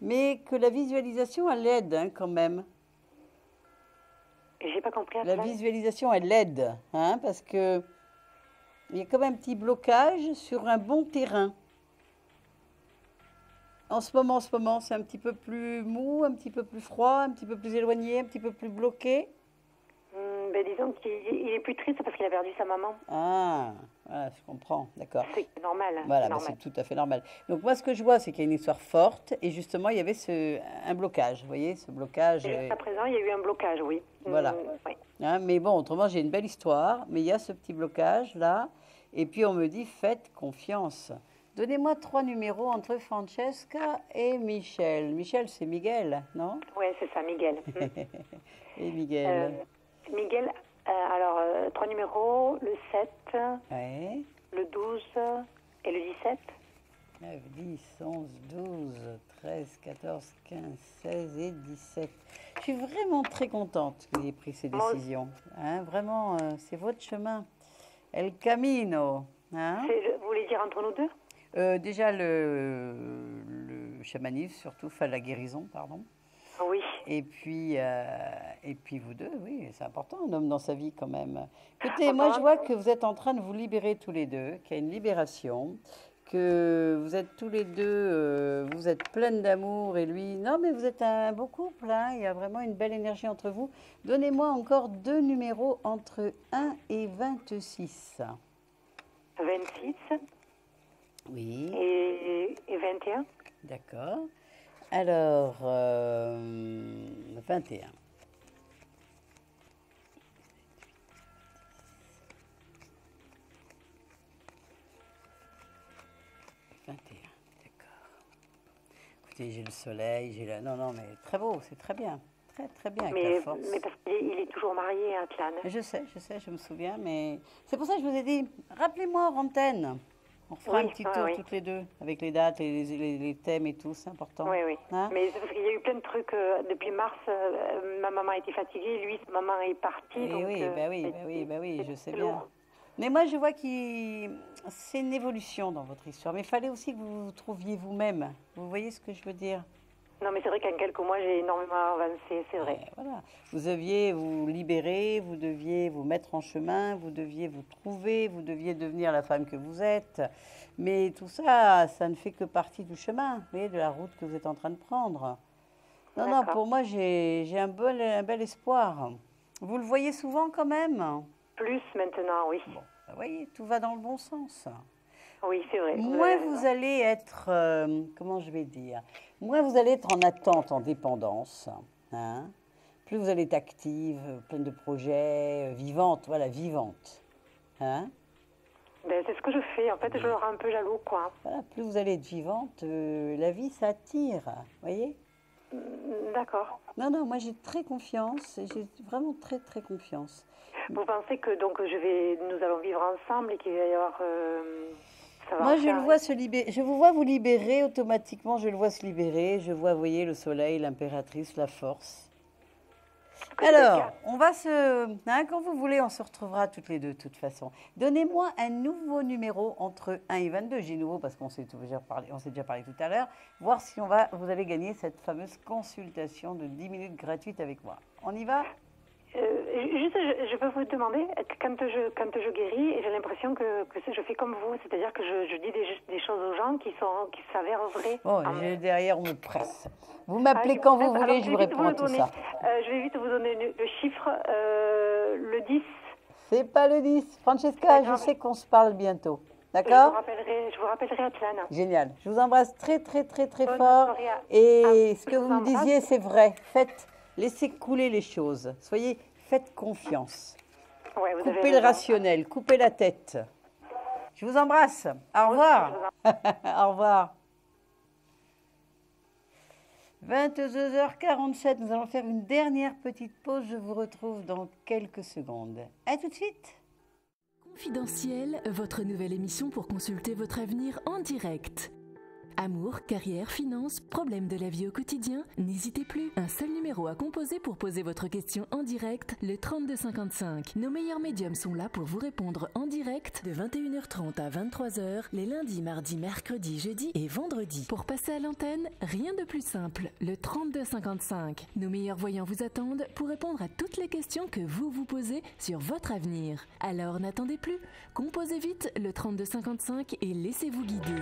mais que la visualisation, elle aide quand même. J'ai pas compris. La visualisation, elle aide, parce que il y a comme un petit blocage sur un bon terrain. En ce moment, c'est un petit peu plus mou, un petit peu plus froid, un petit peu plus éloigné, un petit peu plus bloqué. Disons qu'il est plus triste parce qu'il a perdu sa maman. Ah, voilà, je comprends, d'accord. C'est normal. Voilà, c'est tout à fait normal. Donc moi, ce que je vois, c'est qu'il y a une histoire forte et justement, il y avait un blocage, vous voyez, ce blocage. Et jusqu'à présent, il y a eu un blocage, oui. Voilà. Oui. Mais bon, autrement, j'ai une belle histoire, mais il y a ce petit blocage là. Et puis, on me dit, faites confiance. Donnez-moi 3 numéros entre Francesca et Michel. Michel, c'est Miguel, non? Oui, c'est ça, Miguel. Et Miguel? Miguel, alors 3 numéros, le 7, le 12 et le 17. 9, 10, 11, 12, 13, 14, 15, 16 et 17. Je suis vraiment très contente que vous ayez pris ces décisions. Vraiment, c'est votre chemin. El camino. Vous voulez dire entre nous deux? Déjà le chamanisme, surtout, enfin la guérison, pardon. Oui. Et puis vous deux, oui, c'est important, un homme dans sa vie quand même. Écoutez, moi je vois que vous êtes en train de vous libérer tous les deux, qu'il y a une libération, que vous êtes tous les deux, vous êtes pleine d'amour et lui, non mais vous êtes un beau couple, il y a vraiment une belle énergie entre vous. Donnez-moi encore 2 numéros entre 1 et 26. 26. Oui. Et 21. D'accord. Alors, 21. D'accord. Écoutez, j'ai le soleil, j'ai la... Non, mais très beau, c'est très bien. très très bien avec Mais la force. parce qu'il est toujours marié, Atlan. Je sais, je me souviens, mais c'est pour ça que je vous ai dit, rappelez-moi en antenne. On fera un petit tour toutes les deux, avec les dates, les thèmes et tout, c'est important. Oui, oui. Hein? Mais c'est parce qu'il y a eu plein de trucs. Depuis mars, ma maman était fatiguée, lui, sa maman est partie. Et donc, oui, je sais bien. Mais moi, je vois que c'est une évolution dans votre histoire. Mais il fallait aussi que vous vous trouviez vous-même. Vous voyez ce que je veux dire? Non, mais c'est vrai qu'en quelques mois, j'ai énormément avancé, c'est vrai. Voilà. Vous deviez vous libérer, vous deviez vous mettre en chemin, vous deviez vous trouver, vous deviez devenir la femme que vous êtes. Mais tout ça, ça ne fait que partie du chemin, vous voyez, de la route que vous êtes en train de prendre. Non, pour moi, j'ai un bel espoir. Vous le voyez souvent quand même? Plus maintenant, oui. Bon, vous voyez, tout va dans le bon sens. Oui, c'est vrai. Moins vous allez être, comment je vais dire, moins vous allez être en attente, en dépendance, hein, plus vous allez être active, pleine de projets, vivante, voilà, vivante. Hein. Ben, c'est ce que je fais, en fait, je le rends un peu jaloux, quoi. Voilà, plus vous allez être vivante, la vie, ça attire, voyez. D'accord. Non, moi j'ai très confiance, j'ai vraiment très très confiance. Vous pensez que donc nous allons vivre ensemble et qu'il va y avoir... Moi, je le vois se libérer. Je vous vois vous libérer automatiquement. Je le vois se libérer. Je vois, vous voyez, le soleil, l'impératrice, la force. Alors, on va quand vous voulez, on se retrouvera toutes les deux, de toute façon. Donnez-moi un nouveau numéro entre 1 et 22. J'ai nouveau parce qu'on s'est déjà parlé tout à l'heure. Voir si vous allez gagner cette fameuse consultation de 10 minutes gratuite avec moi. On y va? Juste, je peux vous demander, quand je guéris, j'ai l'impression que je fais comme vous, c'est-à-dire que je dis des choses aux gens qui s'avèrent vraies. Bon, derrière, on me presse. Vous m'appelez quand vous voulez, je vous réponds à tout ça. Je vais vite vous donner le chiffre, le 10. C'est pas le 10. Francesca, je sais qu'on se parle bientôt. D'accord? Je vous rappellerai, Atlan. Génial. Je vous embrasse très, très, très, très fort. Et ce que vous me disiez, c'est vrai. Laissez couler les choses. Faites confiance. Ouais, coupez le rationnel, coupez la tête. Je vous embrasse. Au revoir. Au revoir. 22h47, nous allons faire une dernière petite pause. Je vous retrouve dans quelques secondes. À tout de suite. Confidentiel, votre nouvelle émission pour consulter votre avenir en direct. Amour, carrière, finances, problèmes de la vie au quotidien, n'hésitez plus. Un seul numéro à composer pour poser votre question en direct, le 3255. Nos meilleurs médiums sont là pour vous répondre en direct de 21h30 à 23h, les lundis, mardis, mercredis, jeudis et vendredis. Pour passer à l'antenne, rien de plus simple, le 3255. Nos meilleurs voyants vous attendent pour répondre à toutes les questions que vous vous posez sur votre avenir. Alors n'attendez plus, composez vite le 3255 et laissez-vous guider.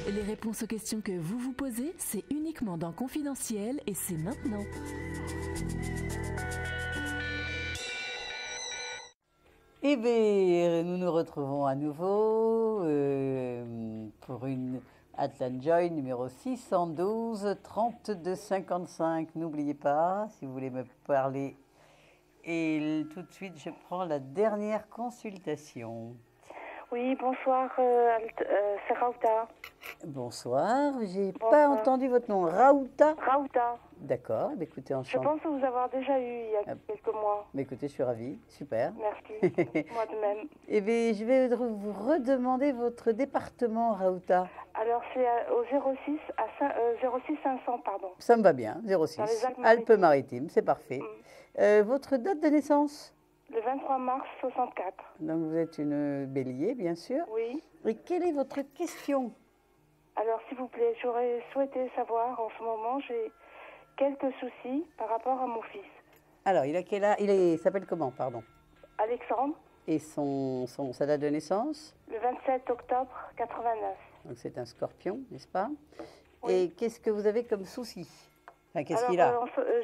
Les réponses aux questions que vous vous posez, c'est uniquement dans Confidentiel et c'est maintenant. Eh bien, nous nous retrouvons à nouveau pour une Atlan Joy numéro 612 32 55. N'oubliez pas, si vous voulez me parler. Et tout de suite, je prends la dernière consultation. Oui, bonsoir, c'est Raouta. Bonsoir, j'ai pas entendu votre nom. Raouta? Raouta. D'accord, écoutez, enchanté. Je pense vous avoir déjà eu il y a quelques mois. Mais écoutez, je suis ravie, super. Merci, moi de même. Eh bien, je vais vous redemander votre département, Raouta. Alors, c'est au 06 500, pardon. Ça me va bien, 06. Dans les Alpes-Maritimes, c'est parfait. Votre date de naissance? Le 23 mars 64. Donc, vous êtes une bélier, bien sûr. Oui. Et quelle est votre question? Alors, s'il vous plaît, j'aurais souhaité savoir, en ce moment, j'ai quelques soucis par rapport à mon fils. Alors, il a quel âge? Il s'appelle comment, pardon? Alexandre. Et sa date de naissance? Le 27 octobre 89. Donc, c'est un scorpion, n'est-ce pas? Oui. Et qu'est-ce que vous avez comme souci? Enfin, qu'est-ce qu'il a?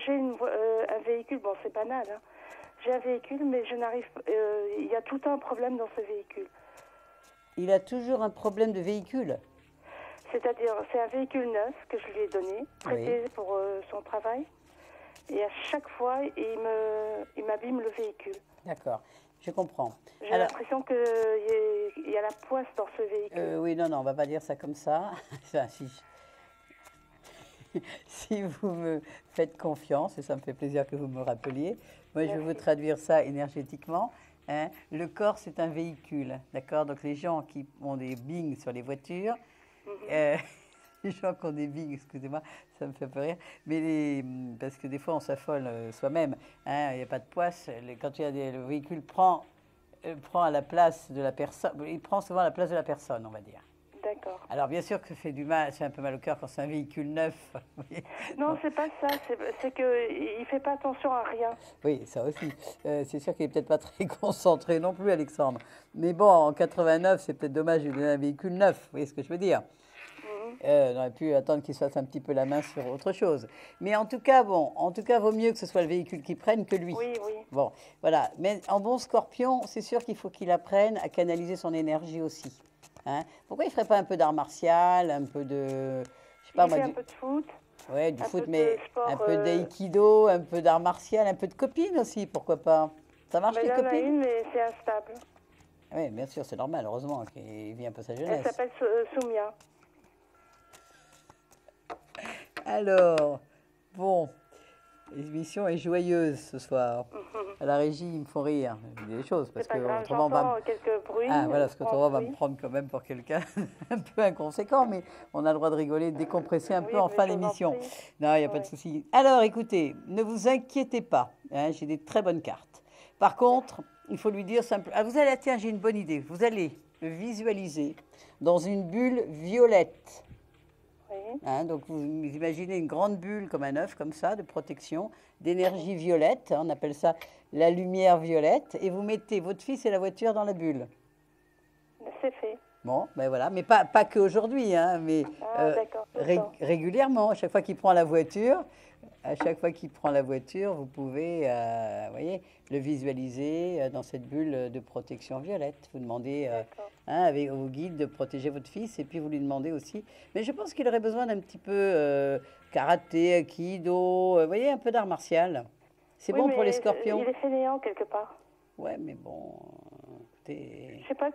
J'ai un véhicule, bon, c'est banal, hein. J'ai un véhicule, mais je n'arrive pas. Il y a tout le temps un problème dans ce véhicule. Il a toujours un problème de véhicule? C'est-à-dire, c'est un véhicule neuf que je lui ai donné, prêté pour son travail. Et à chaque fois, il m'abîme le véhicule. D'accord, je comprends. J'ai l'impression qu'il y a la poisse dans ce véhicule. Oui, non, on ne va pas dire ça comme ça. Enfin, si. si vous me faites confiance, et ça me fait plaisir que vous me rappeliez, moi je vais vous traduire ça énergétiquement. Hein. Le corps, c'est un véhicule, d'accord? Donc les gens qui ont des bings sur les voitures, les gens qui ont des bings, excusez-moi, ça me fait un peu rire, mais parce que des fois on s'affole soi-même, hein, il n'y a pas de poisse, quand le véhicule prend à la place de la personne, il prend souvent la place de la personne, on va dire. D'accord. Alors bien sûr que ça fait du mal, c'est un peu mal au cœur quand c'est un véhicule neuf. Non, c'est pas ça, c'est qu'il ne fait pas attention à rien. Oui, ça aussi. C'est sûr qu'il n'est peut-être pas très concentré non plus, Alexandre. Mais bon, en 89, c'est peut-être dommage de lui donner un véhicule neuf, vous voyez ce que je veux dire? On aurait pu attendre qu'il se fasse un petit peu la main sur autre chose. Mais en tout cas, vaut mieux que ce soit le véhicule qui prenne que lui. Oui, oui. Bon, voilà. Mais en bon scorpion, c'est sûr qu'il faut qu'il apprenne à canaliser son énergie aussi. Hein? Pourquoi il ne ferait pas un peu d'art martial, un peu de... Je sais pas, un peu de foot. Oui, du foot, peu mais sport, un peu d'aïkido, un peu d'art martial, un peu de copine aussi, pourquoi pas? Ça marche, les il y en a copines? une, mais c'est instable. Oui, bien sûr, c'est normal, heureusement qu'il vit un peu sa Elle jeunesse. s'appelle Soumia. Alors, bon, l'émission est joyeuse ce soir. À la régie, ils me font rire. Je dis des choses parce que autrement on va quelques bruits. parce qu'autrement on va me prendre quand même pour quelqu'un un peu inconséquent, mais on a le droit de rigoler, de décompresser un peu en fin d'émission. Non, il n'y a pas de souci. Alors, écoutez, ne vous inquiétez pas. Hein, j'ai des très bonnes cartes. Par contre, il faut lui dire simplement. Ah, vous allez, tiens, j'ai une bonne idée. Vous allez le visualiser dans une bulle violette. Hein, donc vous imaginez une grande bulle comme un œuf, comme ça, de protection, d'énergie violette, hein, on appelle ça la lumière violette, et vous mettez votre fils et la voiture dans la bulle. C'est fait. Bon, ben voilà, mais pas qu'aujourd'hui, hein, mais régulièrement, à chaque fois qu'il prend la voiture, vous pouvez, voyez, le visualiser dans cette bulle de protection violette. Vous demandez avec vos guides de protéger votre fils et puis vous lui demandez aussi. Mais je pense qu'il aurait besoin d'un petit peu karaté, aikido, vous voyez, un peu d'art martial. C'est bon pour les scorpions. Il est fainéant quelque part. Ouais, mais bon, écoutez... Je sais pas,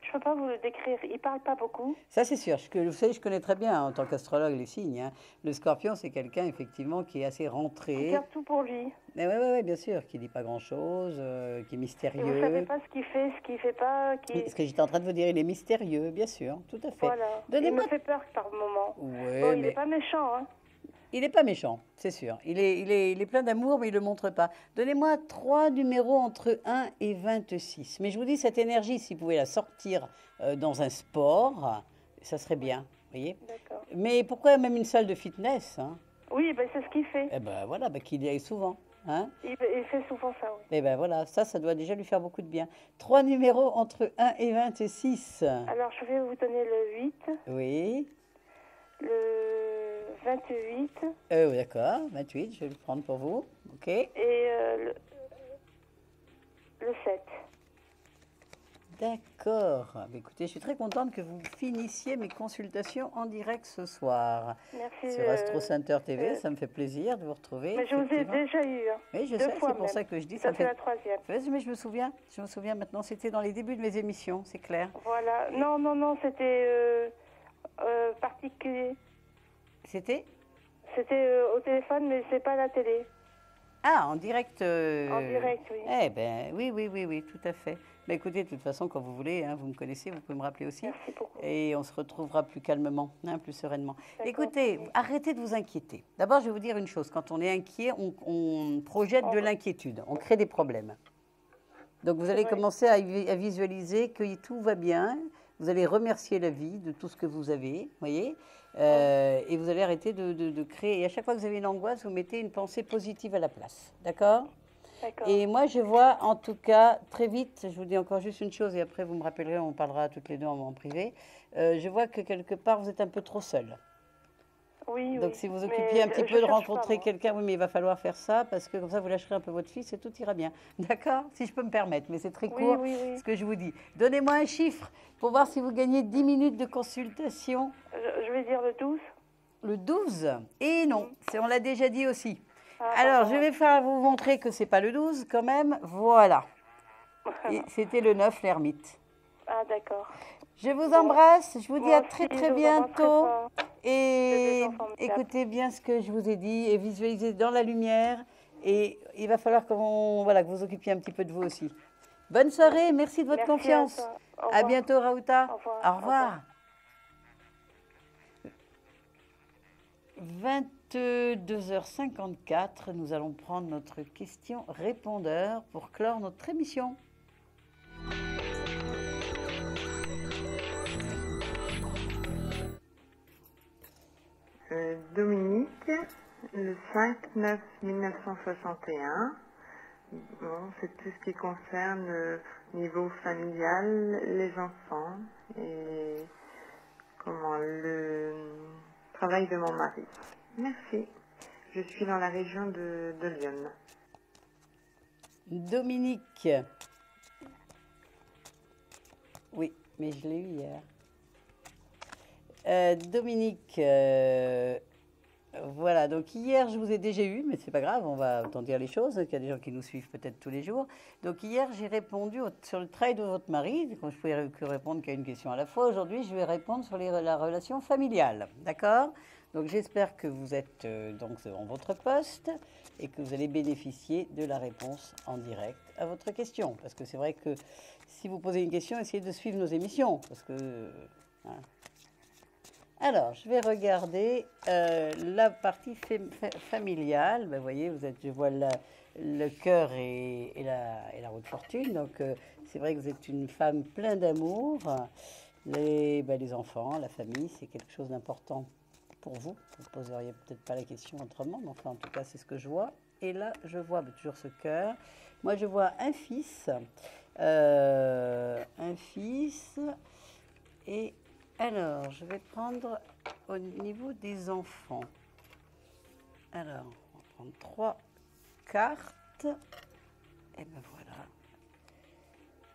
je peux pas vous le décrire. Il parle pas beaucoup. Ça, c'est sûr. Vous savez, je connais très bien, en tant qu'astrologue, les signes. Hein. Le scorpion, c'est quelqu'un, effectivement, qui est assez rentré. Il garde tout pour lui. Oui, bien sûr. Qui ne dit pas grand-chose, qui est mystérieux. Et vous savez pas ce qu'il fait, ce qu'il fait pas. Ce que j'étais en train de vous dire, il est mystérieux, bien sûr. Tout à fait. Voilà. Il me fait peur par moment. Ouais, bon, il n'est pas méchant, hein. Il n'est pas méchant, c'est sûr. Il est plein d'amour, mais il ne le montre pas. Donnez-moi 3 numéros entre 1 et 26. Mais je vous dis, cette énergie, si vous pouvez la sortir dans un sport, ça serait bien, vous voyez. D'accord. Mais pourquoi même une salle de fitness, hein? Oui, ben, c'est ce qu'il fait. Eh ben voilà, qu'il y aille souvent. Hein? Il fait souvent ça, oui. Eh ben voilà, ça doit déjà lui faire beaucoup de bien. 3 numéros entre 1 et 26. Alors, je vais vous donner le 8. Oui. Le 28. D'accord, 28, je vais le prendre pour vous. OK. Et le 7. D'accord. Écoutez, je suis très contente que vous finissiez mes consultations en direct ce soir. Merci. Sur Astro Center TV, ça me fait plaisir de vous retrouver. Mais je vous ai déjà eu. Hein. Oui, je sais, c'est pour ça que je dis ça. C'est la troisième. Mais je me souviens maintenant, c'était dans les débuts de mes émissions, c'est clair. Voilà. Non, c'était particulier. C'était au téléphone, mais c'est pas la télé. Ah, en direct En direct, oui. Eh bien, oui, tout à fait. Mais écoutez, de toute façon, quand vous voulez, hein, vous me connaissez, vous pouvez me rappeler aussi. Merci beaucoup. Et on se retrouvera plus calmement, hein, plus sereinement. Écoutez, arrêtez de vous inquiéter. D'abord, je vais vous dire une chose. Quand on est inquiet, on projette de l'inquiétude. On crée des problèmes. Donc, vous allez commencer à visualiser que tout va bien. Vous allez remercier la vie de tout ce que vous avez, voyez, et vous allez arrêter de créer. Et à chaque fois que vous avez une angoisse, vous mettez une pensée positive à la place. D'accord ? Et moi, je vois, en tout cas, très vite, je vous dis encore juste une chose, et après, vous me rappellerez, on parlera toutes les deux en privé. Je vois que quelque part, vous êtes un peu trop seule. Oui, donc, si vous occupiez un petit peu de rencontrer quelqu'un, oui, mais il va falloir faire ça, parce que comme ça, vous lâcherez un peu votre fils et tout ira bien. D'accord ? Si je peux me permettre, mais c'est très court, ce que je vous dis. Donnez-moi un chiffre pour voir si vous gagnez 10 minutes de consultation. Je vais dire le 12. Le 12 ? Et non, on l'a déjà dit aussi. Alors, je vais vous montrer que ce n'est pas le 12 quand même. Voilà. C'était le 9, l'ermite. Ah, d'accord. Je vous embrasse. Je vous dis à très, très bientôt. Et formidables. écoutez bien ce que je vous ai dit et visualisez dans la lumière. Et il va falloir que vous occupiez un petit peu de vous aussi. Bonne soirée, merci de votre confiance. À bientôt, Raouta. Au revoir. Au revoir. 22h54, nous allons prendre notre question-répondeur pour clore notre émission. Dominique, le 5/9/1961. Bon, c'est tout ce qui concerne niveau familial, les enfants et le travail de mon mari. Merci. Je suis dans la région de Lyon. Dominique. Oui, mais je l'ai eu hier. Dominique, voilà, donc hier je vous ai déjà eu, mais c'est pas grave, on va autant dire les choses, qu'il y a des gens qui nous suivent peut-être tous les jours. Donc hier j'ai répondu sur le travail de votre mari, quand je pouvais que répondre qu'à une question à la fois. Aujourd'hui je vais répondre sur la relation familiale, d'accord? Donc j'espère que vous êtes donc devant votre poste et que vous allez bénéficier de la réponse en direct à votre question. Parce que c'est vrai que si vous posez une question, essayez de suivre nos émissions, parce que... hein. Alors, je vais regarder la partie familiale. Ben, vous voyez, je vois le cœur et la roue de fortune. Donc, c'est vrai que vous êtes une femme pleine d'amour. Les enfants, la famille, c'est quelque chose d'important pour vous. Vous ne poseriez peut-être pas la question autrement, mais enfin, en tout cas, c'est ce que je vois. Et là, je vois toujours ce cœur. Moi, je vois un fils. Et... alors, je vais prendre au niveau des enfants. Alors, on va prendre 3 cartes. Et ben voilà.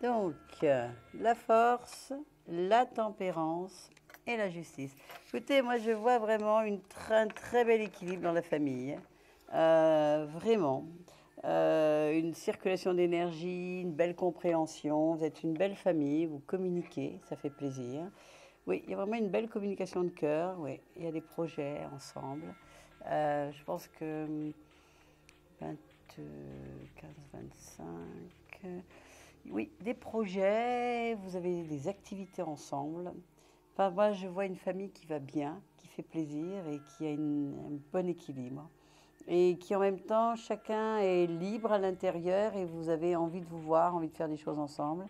Donc, la force, la tempérance et la justice. Écoutez, moi, je vois vraiment un très bel équilibre dans la famille. Vraiment. Une circulation d'énergie, une belle compréhension. Vous êtes une belle famille, vous communiquez, ça fait plaisir. Oui, il y a vraiment une belle communication de cœur. Oui, il y a des projets ensemble. Je pense que 15, 25... oui, des projets, vous avez des activités ensemble. Enfin, moi, je vois une famille qui va bien, qui fait plaisir et qui a un bon équilibre. Et qui, en même temps, chacun est libre à l'intérieur et vous avez envie de vous voir, envie de faire des choses ensemble.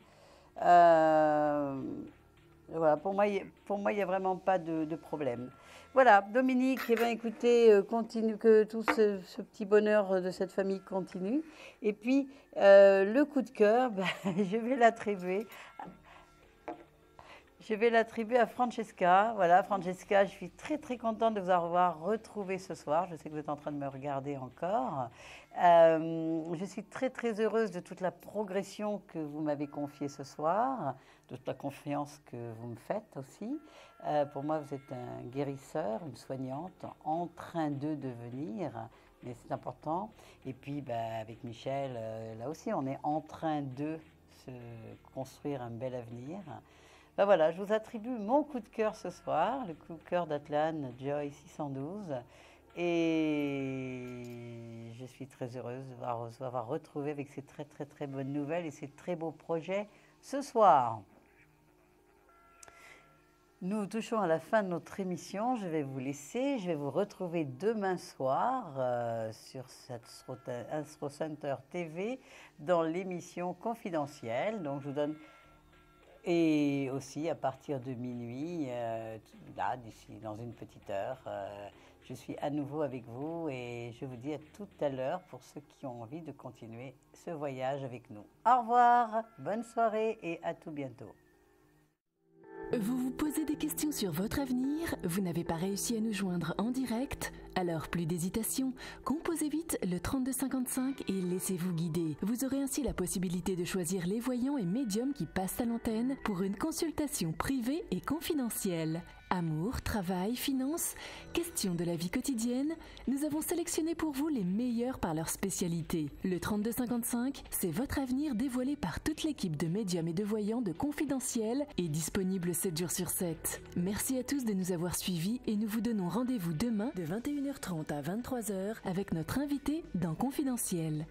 Voilà, pour moi, il n'y a vraiment pas de problème. Voilà, Dominique, eh bien, écoutez, continue, que tout ce petit bonheur de cette famille continue. Et puis, le coup de cœur, je vais l'attribuer à Francesca. Voilà, Francesca, je suis très, très contente de vous avoir retrouvé ce soir. Je sais que vous êtes en train de me regarder encore. Je suis très, très heureuse de toute la progression que vous m'avez confiée ce soir, de toute la confiance que vous me faites aussi. Pour moi, vous êtes un guérisseur, une soignante, en train de devenir, mais c'est important. Et puis, avec Michel, là aussi, on est en train de se construire un bel avenir. Voilà, je vous attribue mon coup de cœur ce soir, le coup de cœur d'Atlan Joy 612. Et je suis très heureuse de vous avoir retrouvé avec ces très, très, très bonnes nouvelles et ces très beaux projets ce soir. Nous touchons à la fin de notre émission. Je vais vous laisser. Je vais vous retrouver demain soir sur Astro Center TV dans l'émission confidentielle. Donc, je vous donne... Et aussi, à partir de minuit, là, d'ici, dans une petite heure, je suis à nouveau avec vous et je vous dis à tout à l'heure pour ceux qui ont envie de continuer ce voyage avec nous. Au revoir, bonne soirée et à tout bientôt. Vous vous posez des questions sur votre avenir? Vous n'avez pas réussi à nous joindre en direct? Alors plus d'hésitation, composez vite le 3255 et laissez-vous guider. Vous aurez ainsi la possibilité de choisir les voyants et médiums qui passent à l'antenne pour une consultation privée et confidentielle. Amour, travail, finances, questions de la vie quotidienne, nous avons sélectionné pour vous les meilleurs par leur spécialité. Le 3255, c'est votre avenir dévoilé par toute l'équipe de médiums et de voyants de Confidentiel et disponible 7 jours sur 7. Merci à tous de nous avoir suivis et nous vous donnons rendez-vous demain de 21h30 à 23h avec notre invité dans Confidentiel.